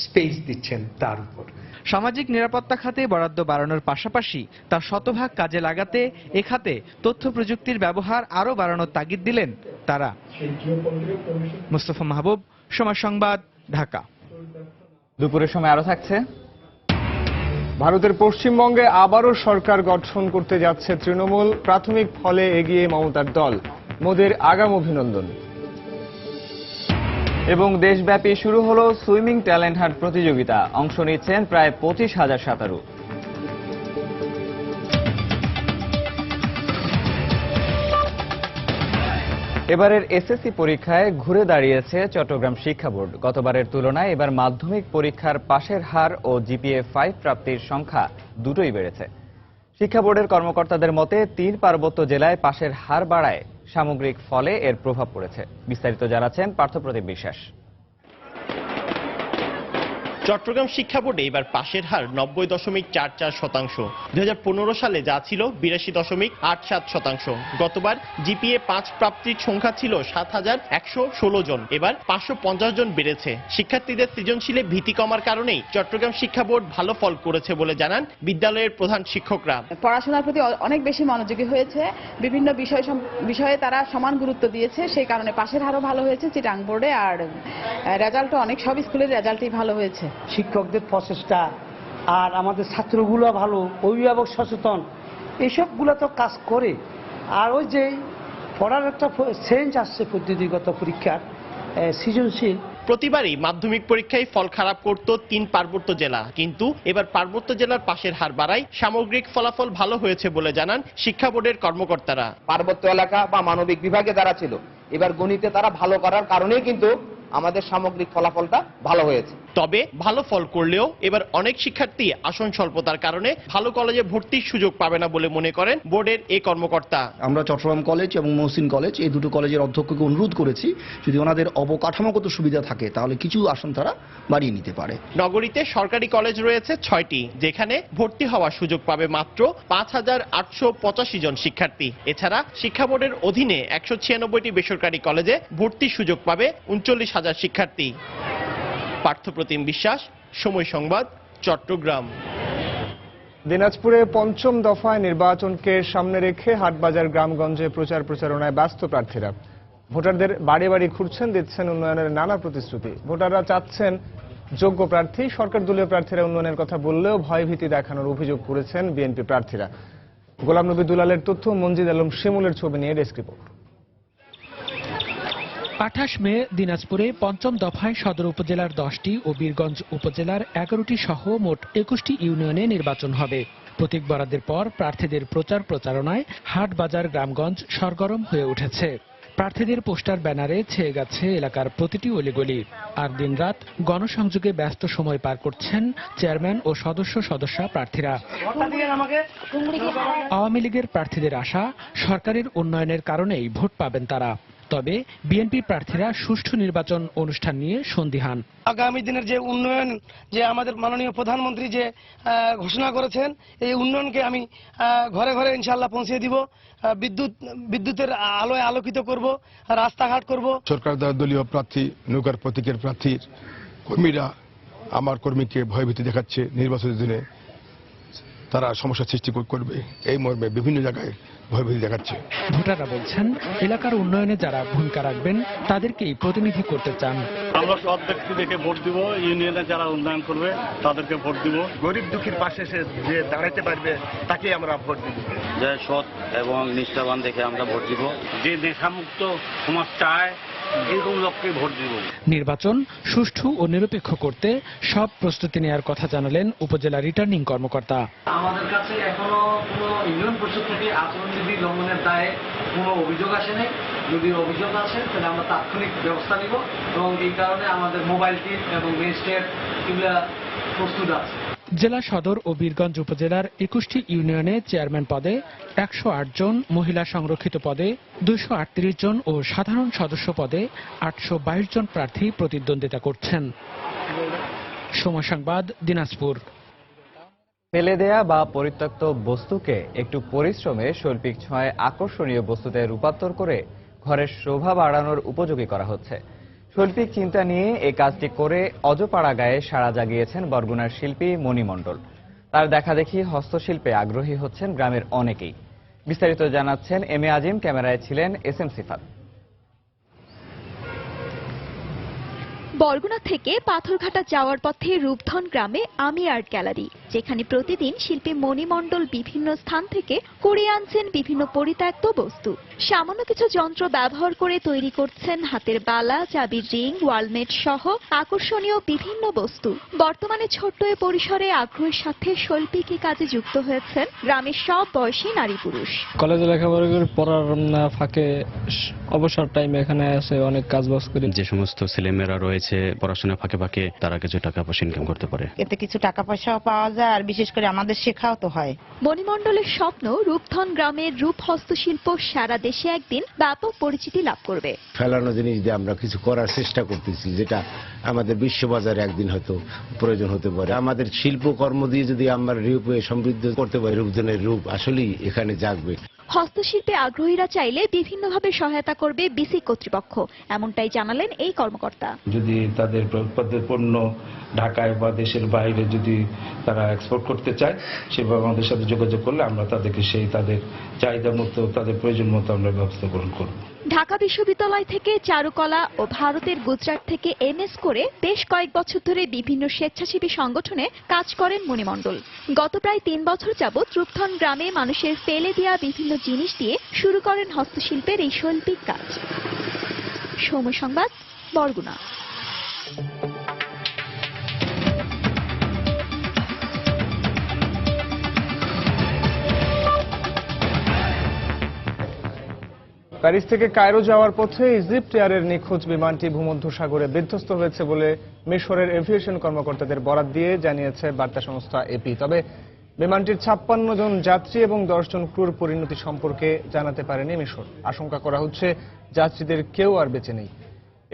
স্পেস দিচ্ছেন তার উপর। সামাজিক নিরাপত্তা খাতে বরাদ্দ বাড়ানোর পাশাপাশি তার শতভাগ কাজে লাগাতে এ খাতে তথ্য প্রযুক্তির ব্যবহার আরও বাড়ানোর তাগিদ দিলেন তারা। মুস্তফা মাহবুব, সময় সংবাদ, ঢাকা। দুপুরের সময় আরো থাকছে। ভারতের পশ্চিমবঙ্গে আবারও সরকার গঠন করতে যাচ্ছে তৃণমূল। প্রাথমিক ফলে এগিয়ে মমতার দল। মোদির আগাম অভিনন্দন। এবং দেশব্যাপী শুরু হলো সুইমিং ট্যালেন্ট হান্ট প্রতিযোগিতা। অংশ নিচ্ছেন প্রায় 25,000 সাঁতারু। এবারের এসএসসি পরীক্ষায় ঘুরে দাঁড়িয়েছে চট্টগ্রাম শিক্ষা বোর্ড। গতবারের তুলনায় এবার মাধ্যমিক পরীক্ষার পাশের হার ও জিপিএ 5 প্রাপ্তির সংখ্যা দুটোই বেড়েছে। শিক্ষা বোর্ডের কর্মকর্তাদের মতে 3 পার্বত্য জেলায় পাশের হার বাড়ায় সামগ্রিক ফলে এর প্রভাব পড়েছে। বিস্তারিত জানাচ্ছেন পার্থপ্রতিম বিশ্বাস। চট্টগ্রাম শিক্ষা বোর্ডে এবার পাশের হার 90.44%। 2015 সালে যা ছিল 82.87%। গতবার জিপিএ 5 প্রাপ্তির সংখ্যা ছিল 7,116 জন, এবার 550 জন বেড়েছে। শিক্ষার্থীদের সৃজনশীলে ভীতি কমার কারণেই চট্টগ্রাম শিক্ষা বোর্ড ভালো ফল করেছে বলে জানান বিদ্যালয়ের প্রধান শিক্ষকরা। পড়াশোনার প্রতি অনেক বেশি মনোযোগী হয়েছে, বিভিন্ন বিষয়ে তারা সমান গুরুত্ব দিয়েছে, সেই কারণে পাশের হারও ভালো হয়েছে চিটাং বোর্ডে। আর রেজাল্টও অনেক সব স্কুলের রেজাল্টই ভালো হয়েছে। শিক্ষকদের প্রচেষ্টা আর আমাদের ছাত্রগুলো ভালো, অভিভাবক সচেতন, এসবগুলো তো কাজ করে। আর ওই যে পড়ার একটা চেঞ্জ আসছে পদ্ধতিগত পরীক্ষার সৃজনশীল। প্রতিবারই মাধ্যমিক পরীক্ষায় ফল খারাপ করত 3 পার্বত্য জেলা, কিন্তু এবার পার্বত্য জেলার পাশের হার বাড়ায় সামগ্রিক ফলাফল ভালো হয়েছে বলে জানান শিক্ষা বোর্ডের কর্মকর্তারা। পার্বত্য এলাকা বা মানবিক বিভাগে যারা ছিল, এবার গণিতে তারা ভালো করার কারণেই কিন্তু আমাদের সামগ্রিক ফলাফলটা ভালো হয়েছে। তবে ভালো ফল করলেও এবার অনেক শিক্ষার্থী আসন স্বল্পতার কারণে ভালো কলেজে ভর্তির সুযোগ পাবে না বলে মনে করেন বোর্ডের এই কর্মকর্তা। আমরা চট্টগ্রাম কলেজ এবং মহসিন কলেজ এই দুটো কলেজের অধ্যক্ষকে অনুরোধ করেছি, যদি ওনাদের অবকাঠামোগত সুবিধা থাকে তাহলে কিছু আসন তারা বাড়িয়ে নিতে পারে। নগরীতে সরকারি কলেজ রয়েছে 6টি, যেখানে ভর্তি হওয়ার সুযোগ পাবে মাত্র 5,885 জন শিক্ষার্থী। এছাড়া শিক্ষা বোর্ডের অধীনে 196টি বেসরকারি কলেজে ভর্তির সুযোগ পাবে 39,000 শিক্ষার্থী। পার্থপ্রতিম বিশ্বাস, সময় সংবাদ, চট্টগ্রাম। দিনাজপুরে পঞ্চম দফায় নির্বাচনকে সামনে রেখে হাটবাজার গ্রামগঞ্জে প্রচারণায় ব্যস্ত প্রার্থীরা। ভোটারদের বাড়ি বাড়ি ঘুরছেন, দিচ্ছেন উন্নয়নের নানা প্রতিশ্রুতি। ভোটাররা চাচ্ছেন যোগ্য প্রার্থী। সরকার দলীয় প্রার্থীরা উন্নয়নের কথা বললেও ভয়ভীতি দেখানোর অভিযোগ করেছেন বিএনপি প্রার্থীরা। গোলাম নবী দুলালের তথ্য, মঞ্জিদ আলম শিমুলের ছবি নিয়ে ডেস্ক রিপোর্ট। 28 মে দিনাজপুরে পঞ্চম দফায় সদর উপজেলার 10টি ও বীরগঞ্জ উপজেলার 11টি সহ মোট 21টি ইউনিয়নে নির্বাচন হবে। প্রতীক বরাদ্দের পর প্রার্থীদের প্রচারণায় হাট বাজার গ্রামগঞ্জ সরগরম হয়ে উঠেছে। প্রার্থীদের পোস্টার ব্যানারে ছেয়ে গেছে এলাকার প্রতিটি অলিগলি। আর দিনরাত গণসংযোগে ব্যস্ত সময় পার করছেন চেয়ারম্যান ও সদস্যা প্রার্থীরা। আওয়ামী লীগের প্রার্থীদের আশা, সরকারের উন্নয়নের কারণেই ভোট পাবেন তারা। তবে বিএনপি প্রার্থীরা সুষ্ঠু নির্বাচন অনুষ্ঠান নিয়ে সন্দিহান। আগামী দিনের যে উন্নয়ন, যে আমাদের মাননীয় প্রধানমন্ত্রী যে ঘোষণা করেছেন, এই উন্নয়নকে আমি ঘরে ঘরে ইনশাআল্লাহ পৌঁছে দিব। বিদ্যুতের আলোয় আলোকিত করব, রাস্তাঘাট করব। সরকার দলীয় প্রার্থী, নৌকার প্রতীকের প্রার্থীর কর্মীরা আমার কর্মীকে ভয়ভীতি দেখাচ্ছে। নির্বাচনের দিনে তারা সমস্যা সৃষ্টি করবে, এই মর্মে বিভিন্ন জায়গায় ভয়ভীতি দেখাচ্ছে। ভোটাররা বলছেন, এলাকার উন্নয়নে যারা ভূমিকা রাখবেন তাদেরকেই প্রতিনিধি করতে চান। আমরা সব ব্যক্তিদেরকে ভোট দিব, ইউনিয়নে যারা উন্নয়ন করবে তাদেরকে ভোট দিব। গরিব দুঃখীর পাশে যে দাঁড়াতে পারবে তাকে আমরা ভোট দিব। যে সৎ এবং নিষ্ঠাবান দেখে আমরা ভোট দিব। যে নেশামুক্ত সমাজ চায় এরকম লোককে ভোট দিব। নির্বাচন সুষ্ঠু ও নিরপেক্ষ করতে সব প্রস্তুতি নেওয়ার কথা জানালেন উপজেলা রিটার্নিং কর্মকর্তা। আমাদের কাছে এখনো কোনো ইউনিয়ন পরিষদ থেকে আচরণবিধি লঙ্ঘনের দায়ে কোনো অভিযোগ আসেনি। যদি অভিযোগ আসে তাহলে আমরা তাৎক্ষণিক ব্যবস্থা নিব এবং এই কারণে আমাদের মোবাইল টিম এবং ম্যাজিস্ট্রেট এগুলা প্রস্তুত আছে। জেলা সদর ও বীরগঞ্জ উপজেলার 21টি ইউনিয়নে চেয়ারম্যান পদে 108 জন, মহিলা সংরক্ষিত পদে 238 জন ও সাধারণ সদস্য পদে 822 জন প্রার্থী প্রতিদ্বন্দ্বিতা করছেন। সময় সংবাদ, দিনাজপুর। ফেলে দেয়া বা পরিত্যক্ত বস্তুকে একটু পরিশ্রমে শৈল্পিক ছোঁয়ায় আকর্ষণীয় বস্তুতে রূপান্তর করে ঘরের শোভা বাড়ানোর উপযোগী করা হচ্ছে। শৈল্পিক চিন্তা নিয়ে এই কাজটি করে অজপাড়া গায়ে সাড়া জাগিয়েছেন বরগুনার শিল্পী মণি মণ্ডল। তার দেখাদেখি হস্তশিল্পে আগ্রহী হচ্ছেন গ্রামের অনেকেই। বিস্তারিত জানাচ্ছেন এম এ আজিম, ক্যামেরায় ছিলেন এস এম সিফাত। বরগুনা থেকে পাথরঘাটা যাওয়ার পথে রূপধন গ্রামে আমি আর্ট গ্যালারি, যেখানে প্রতিদিন শিল্পী মণি মণ্ডল বিভিন্ন স্থান থেকে কুড়িয়ে আনছেন বিভিন্ন পরিত্যক্ত বস্তু। সামান্য কিছু যন্ত্র ব্যবহার করে তৈরি করছেন হাতের বালা, চাবির রিং, ওয়ালমেট সহ আকর্ষণীয় বিভিন্ন বস্তু। বর্তমানে ছোট্ট এ পরিসরে আগ্রহের সাথে শৈল্পিক কাজে যুক্ত হয়েছেন গ্রামের সব বয়সী নারী পুরুষ। কলেজে লেখাপড়া করে পড়ার ফাঁকে অবসর টাইমে এখানে এসে অনেক কাজ বাজ করি। যে সমস্ত ছেলেমেয়েরা রয়েছে পড়াশোনা ফাঁকে ফাঁকে তারা কিছু টাকা পয়সা ইনকাম করতে পারে। এতে কিছু টাকা পয়সাও পাওয়া যায়। হয় আর বিশেষ করে আমাদের শেখাও তো হয়। মণিমণ্ডলের স্বপ্ন রূপধন গ্রামের রূপ হস্তশিল্প সারা দেশে একদিন ব্যাপক পরিচিতি লাভ করবে। ফেলানো জিনিস দিয়ে আমরা কিছু করার চেষ্টা করতেছি, যেটা আমাদের বিশ্ববাজারে একদিন হয়তো প্রয়োজন হতে পারে। আমাদের শিল্পকর্ম দিয়ে যদি আমরা রূপে সমৃদ্ধ করতে পারি, রূপধনের রূপ আসলেই এখানে জাগবে। হস্তশিল্পে আগ্রহীরা চাইলে বিভিন্নভাবে সহায়তা করবে বিসি কর্তৃপক্ষ, এমনটাই জানালেন এই কর্মকর্তা। যদি তাদের উৎপাদিত পণ্য ঢাকায় বা দেশের বাইরে যদি তারা এক্সপোর্ট করতে চায়, সেভাবে আমাদের সাথে যোগাযোগ করলে আমরা তাদেরকে তাদের চাহিদা মতো, তাদের প্রয়োজন মতো আমরা ব্যবস্থা গ্রহণ করব। ঢাকা বিশ্ববিদ্যালয় থেকে চারুকলা ও ভারতের গুজরাট থেকে এমএস করে বেশ কয়েক বছর ধরে বিভিন্ন স্বেচ্ছাসেবী সংগঠনে কাজ করেন মণিমণ্ডল। গত প্রায় 3 বছর যাবৎ রূপধন গ্রামে মানুষের ফেলে দেওয়া বিভিন্ন জিনিস দিয়ে শুরু করেন হস্তশিল্পের এই শৈল্পিক কাজ। সময় সংবাদ, বরগুনা। প্যারিস থেকে কায়রো যাওয়ার পথে ইজিপ্ট এয়ারের নিখোঁজ বিমানটি ভূমধ্যসাগরে বিধ্বস্ত হয়েছে বলে মিশরের এভিয়েশন কর্মকর্তাদের বরাত দিয়ে জানিয়েছে বার্তা সংস্থা এপি। তবে বিমানটির 56 জন যাত্রী এবং 10 জন ক্রুর পরিণতি সম্পর্কে জানাতে পারেনি মিশর। আশঙ্কা করা হচ্ছে যাত্রীদের কেউ আর বেঁচে নেই।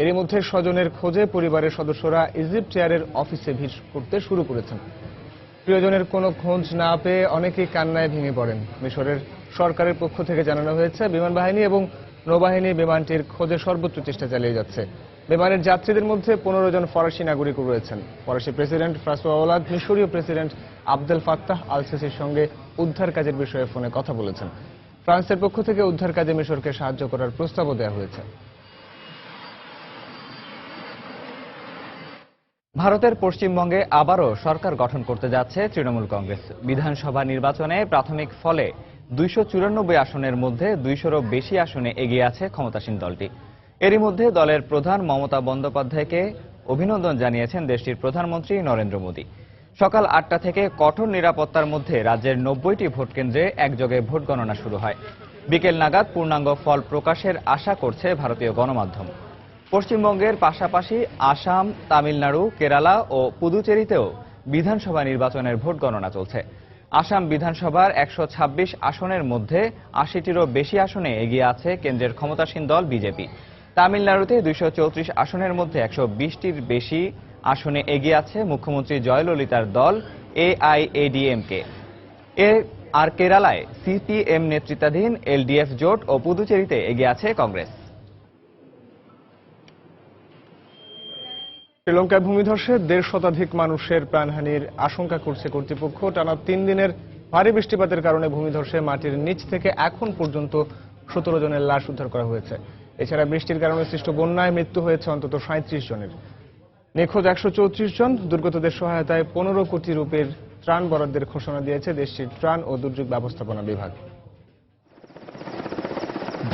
এরই মধ্যে স্বজনের খোঁজে পরিবারের সদস্যরা ইজিপ্ট এয়ারের অফিসে ভিড় করতে শুরু করেছেন। প্রিয়জনের কোনো খোঁজ না পেয়ে অনেকেই কান্নায় ভেঙে পড়েন। মিশরের সরকারের পক্ষ থেকে জানানো হয়েছে, বিমান বাহিনী এবং নৌবাহিনী বিমানটির খোঁজে সর্বোচ্চ চেষ্টা চালিয়ে যাচ্ছে। বিমানের যাত্রীদের মধ্যে 15 জন ফরাসি নাগরিকও রয়েছেন। ফরাসি প্রেসিডেন্ট ফ্রাঁসোয়া ওলাদ মিশরীয় প্রেসিডেন্ট আবদেল ফাত্তাহ আল সিসির সঙ্গে উদ্ধার কাজের বিষয়ে ফোনে কথা বলেছেন। ফ্রান্সের পক্ষ থেকে উদ্ধার কাজে মিশরকে সাহায্য করার প্রস্তাবও দেওয়া হয়েছে। ভারতের পশ্চিমবঙ্গে আবারও সরকার গঠন করতে যাচ্ছে তৃণমূল কংগ্রেস। বিধানসভা নির্বাচনে প্রাথমিক ফলে 294 আসনের মধ্যে 200-রও বেশি আসনে এগিয়ে আছে ক্ষমতাসীন দলটি। এরই মধ্যে দলের প্রধান মমতা বন্দ্যোপাধ্যায়কে অভিনন্দন জানিয়েছেন দেশটির প্রধানমন্ত্রী নরেন্দ্র মোদী। সকাল 8টা থেকে কঠোর নিরাপত্তার মধ্যে রাজ্যের 90টি ভোট কেন্দ্রে একযোগে ভোট গণনা শুরু হয়। বিকেল নাগাদ পূর্ণাঙ্গ ফল প্রকাশের আশা করছে ভারতীয় গণমাধ্যম। পশ্চিমবঙ্গের পাশাপাশি আসাম, তামিলনাড়ু, কেরালা ও পুদুচেরিতেও বিধানসভা নির্বাচনের ভোট গণনা চলছে। আসাম বিধানসভার 126 আসনের মধ্যে 80টিরও বেশি আসনে এগিয়ে আছে কেন্দ্রের ক্ষমতাসীন দল বিজেপি। তামিলনাড়ুতে 234 আসনের মধ্যে 120টির বেশি আসনে এগিয়ে আছে মুখ্যমন্ত্রী জয়ললিতার দল এআইএডিএমকে। আর কেরালায় সিপিএম নেতৃত্বাধীন এলডিএফ জোট ও পুদুচেরিতে এগিয়ে আছে কংগ্রেস। শ্রীলঙ্কায় ভূমিধসে 1.5 শতাধিক মানুষের প্রাণহানির আশঙ্কা করছে কর্তৃপক্ষ। টানা 3 দিনের ভারী বৃষ্টিপাতের কারণে ভূমিধসে মাটির নিচ থেকে এখন পর্যন্ত 17 জনের লাশ উদ্ধার করা হয়েছে। এছাড়া বৃষ্টির কারণে সৃষ্ট বন্যায় মৃত্যু হয়েছে অন্তত 37 জনের। নিখোঁজ 134 জন। দুর্গতদের সহায়তায় 15 কোটি রুপির ত্রাণ বরাদ্দের ঘোষণা দিয়েছে দেশটির ত্রাণ ও দুর্যোগ ব্যবস্থাপনা বিভাগ।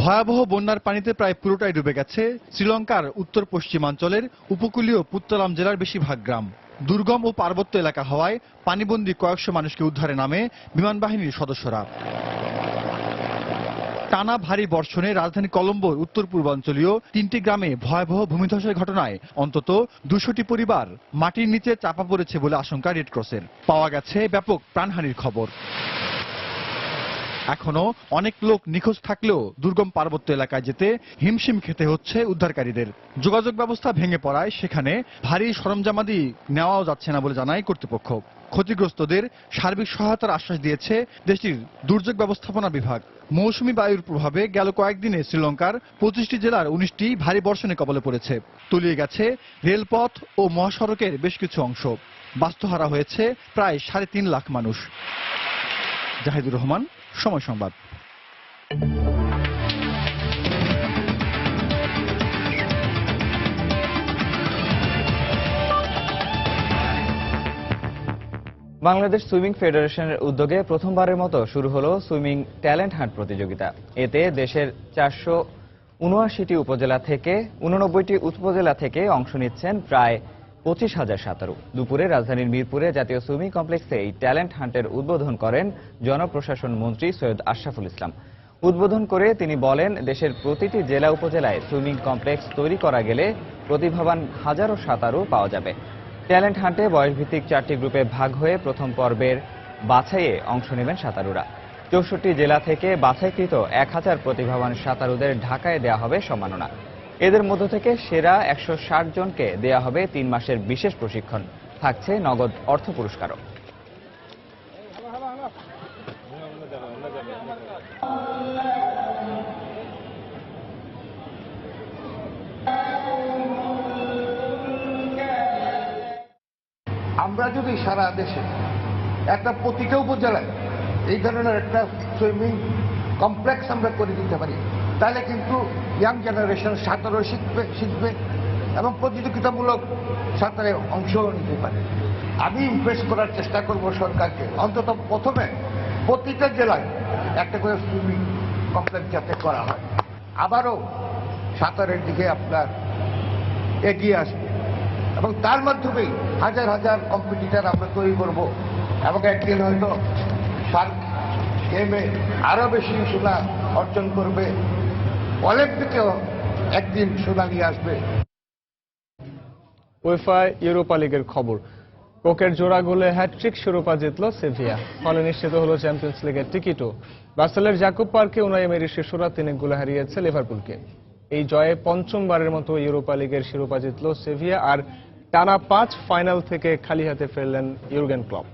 ভয়াবহ বন্যার পানিতে প্রায় পুরোটাই ডুবে গেছে শ্রীলঙ্কার উত্তর পশ্চিমাঞ্চলের উপকূলীয় পুত্তলাম জেলার বেশিরভাগ গ্রাম। দুর্গম ও পার্বত্য এলাকা হওয়ায় পানিবন্দী কয়েকশো মানুষকে উদ্ধারে নামে বিমান বাহিনীর সদস্যরা। টানা ভারী বর্ষণে রাজধানী কলম্বোর উত্তর পূর্বাঞ্চলীয় 3টি গ্রামে ভয়াবহ ভূমিধসের ঘটনায় অন্তত 200টি পরিবার মাটির নিচে চাপা পড়েছে বলে আশঙ্কা রেডক্রসের। পাওয়া গেছে ব্যাপক প্রাণহানির খবর। এখনো অনেক লোক নিখোঁজ থাকলেও দুর্গম পার্বত্য এলাকায় যেতে হিমশিম খেতে হচ্ছে উদ্ধারকারীদের। যোগাযোগ ব্যবস্থা ভেঙে পড়ায় সেখানে ভারী সরঞ্জামাদি নেওয়াও যাচ্ছে না বলে জানায় কর্তৃপক্ষ। ক্ষতিগ্রস্তদের সার্বিক সহায়তার আশ্বাস দিয়েছে দেশটির দুর্যোগ ব্যবস্থাপনা বিভাগ। মৌসুমী বায়ুর প্রভাবে গেল কয়েকদিনে শ্রীলঙ্কার 25টি জেলার 19টি ভারী বর্ষণে কবলে পড়েছে। তলিয়ে গেছে রেলপথ ও মহাসড়কের বেশ কিছু অংশ। বাস্তুহারা হয়েছে প্রায় 3.5 লাখ মানুষ। জাহিদুর রহমান, সময় সংবাদ। বাংলাদেশ সুইমিং ফেডারেশনের উদ্যোগে প্রথমবারের মতো শুরু হলো সুইমিং ট্যালেন্ট হান্ট প্রতিযোগিতা। এতে দেশের 479টি উপজেলা থেকে 89টি উপজেলা থেকে অংশ নিচ্ছেন প্রায় 25,000 সাঁতারু। দুপুরে রাজধানীর মিরপুরে জাতীয় সুইমিং কমপ্লেক্সে এই ট্যালেন্ট হান্টের উদ্বোধন করেন জনপ্রশাসন মন্ত্রী সৈয়দ আশরাফুল ইসলাম। উদ্বোধন করে তিনি বলেন, দেশের প্রতিটি জেলা উপজেলায় সুইমিং কমপ্লেক্স তৈরি করা গেলে প্রতিভাবান হাজারো সাঁতারু পাওয়া যাবে। ট্যালেন্ট হান্টে বয়সভিত্তিক 4টি গ্রুপে ভাগ হয়ে প্রথম পর্বের বাছাইয়ে অংশ নেবেন সাঁতারুরা। 64 জেলা থেকে বাছাইকৃত 1000 প্রতিভাবান সাঁতারুদের ঢাকায় দেয়া হবে সম্মাননা। এদের মধ্য থেকে সেরা 160 জনকে দেয়া হবে 3 মাসের বিশেষ প্রশিক্ষণ। থাকছে নগদ অর্থ পুরস্কারও। আমরা যদি সারা দেশে একটা প্রতিটা উপজেলায় এই ধরনের একটা সুইমিং কমপ্লেক্স আমরা করে দিতে পারি, তাহলে কিন্তু ইয়াং জেনারেশন সাঁতারও শিখবে এবং প্রতিযোগিতামূলক সাঁতারে অংশ নিতে পারে। আমি ইমপ্রেস করার চেষ্টা করব সরকারকে, অন্তত প্রথমে প্রতিটা জেলায় একটা করে সুইমিং কমপ্লেক্স যাতে করা হয়। আবারও সাঁতারের দিকে আপনার এগিয়ে আসবে এবং তার মাধ্যমেই হাজার হাজার কম্পিটিটর আমরা তৈরি করব এবং একদিন হয়তো সার্ক গেমে আরো বেশি সোনা অর্জন করবে, অলিম্পিকেও একদিন সোনা নিয়ে আসবে। উয়েফা ইউরোপা লিগের খবর, কোকের জোড়া গোলে হ্যাটট্রিক শিরোপা জিতল সেভিয়া, ফলে নিশ্চিত হলো চ্যাম্পিয়ন্স লিগের টিকিটও। বার্সেলের জাকুব পার্কে উনাই এমেরি শিশুরা 3 গোলে হারিয়েছে লিভারপুলকে। এই জয়ে পঞ্চমবারের মতো ইউরোপা লিগের শিরোপা জিতল সেভিয়া, আর টানা 5 ফাইনাল থেকে খালি হাতে ফিরলেন ইউর্গেন ক্লপ।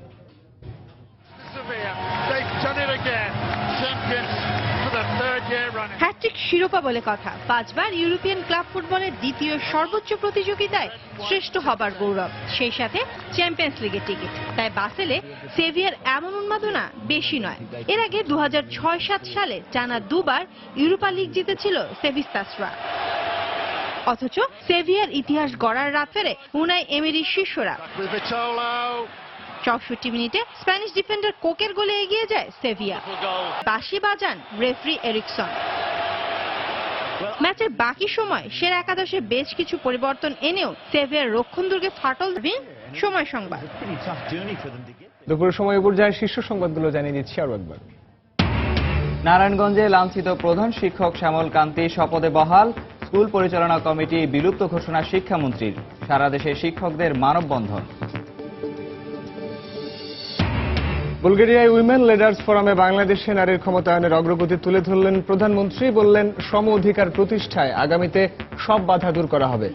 হ্যাটট্রিক শিরোপা বলে কথা, 5 বার ইউরোপিয়ান ক্লাব ফুটবলের দ্বিতীয় সর্বোচ্চ প্রতিযোগিতায় শ্রেষ্ঠ হবার গৌরব, সেই সাথে চ্যাম্পিয়ন্স লিগের টিকিট। তাই বাসেলে সেভিয়ার এমন উন্মাদনা বেশি নয়। এর আগে 2006-07 সালে টানা 2 বার ইউরোপা লিগ জিতেছিল সেভিস্তাসরা। অথচ সেভিয়ার ইতিহাস গড়ার রাত ফেরে উনাই এমেরির শিষ্যরা। 64 মিনিটে স্প্যানিশ ডিফেন্ডার কোকের গোলে এগিয়ে যায় সেভিয়া। বাঁশি বাজান রেফারি এরিকসন। ম্যাচের বাকি সময় সেরা একাদশে বেশ কিছু পরিবর্তন এনেও সেভিয়ার রক্ষণ দুর্গে ফাটল। সময় সংবাদ। দুপুরের সময় পর্যায়ে শীর্ষ সংবাদগুলো জানিয়ে দিচ্ছি আরো একবার। নারায়ণগঞ্জে লাঞ্ছিত প্রধান শিক্ষক শ্যামল কান্তি শপথে বহাল। স্কুল পরিচালনা কমিটি বিলুপ্ত ঘোষণা শিক্ষামন্ত্রীর। সারা দেশে শিক্ষকদের মানববন্ধন। বুলগেরিয়ায় উইমেন লিডার্স ফোরামে বাংলাদেশে নারীর ক্ষমতায়নের অগ্রগতি তুলে ধরলেন প্রধানমন্ত্রী। বললেন, সম অধিকার প্রতিষ্ঠায় আগামীতে সব বাধা দূর করা হবে।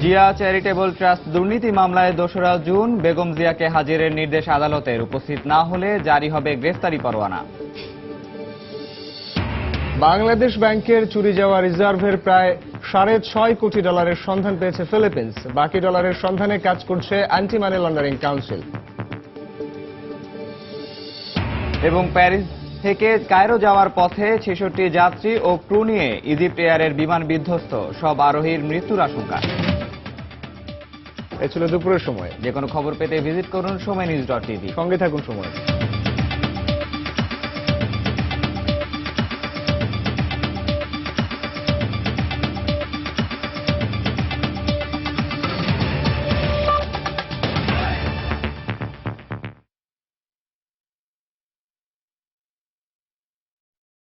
জিয়া চ্যারিটেবল ট্রাস্ট দুর্নীতি মামলায় 2রা জুন বেগম জিয়াকে হাজিরের নির্দেশ আদালতের। উপস্থিত না হলে জারি হবে গ্রেফতারি পরোয়ানা। বাংলাদেশ ব্যাংকের চুরি যাওয়া রিজার্ভের প্রায় $6.5 কোটি সন্ধান পেয়েছে ফিলিপিন্স। বাকি ডলারের সন্ধানে কাজ করছে অ্যান্টি মানি লন্ডারিং কাউন্সিল। এবং প্যারিস থেকে কায়রো যাওয়ার পথে 66 যাত্রী ও ক্রু নিয়ে ইজিপ্ট এয়ারের বিমান বিধ্বস্ত। সব আরোহীর মৃত্যুর আশঙ্কা। এ ছিল দুপুরের সময়। যে কোনো খবর পেতে ভিজিট করুন সময়নিউজ.tv। সঙ্গে থাকুন সময়।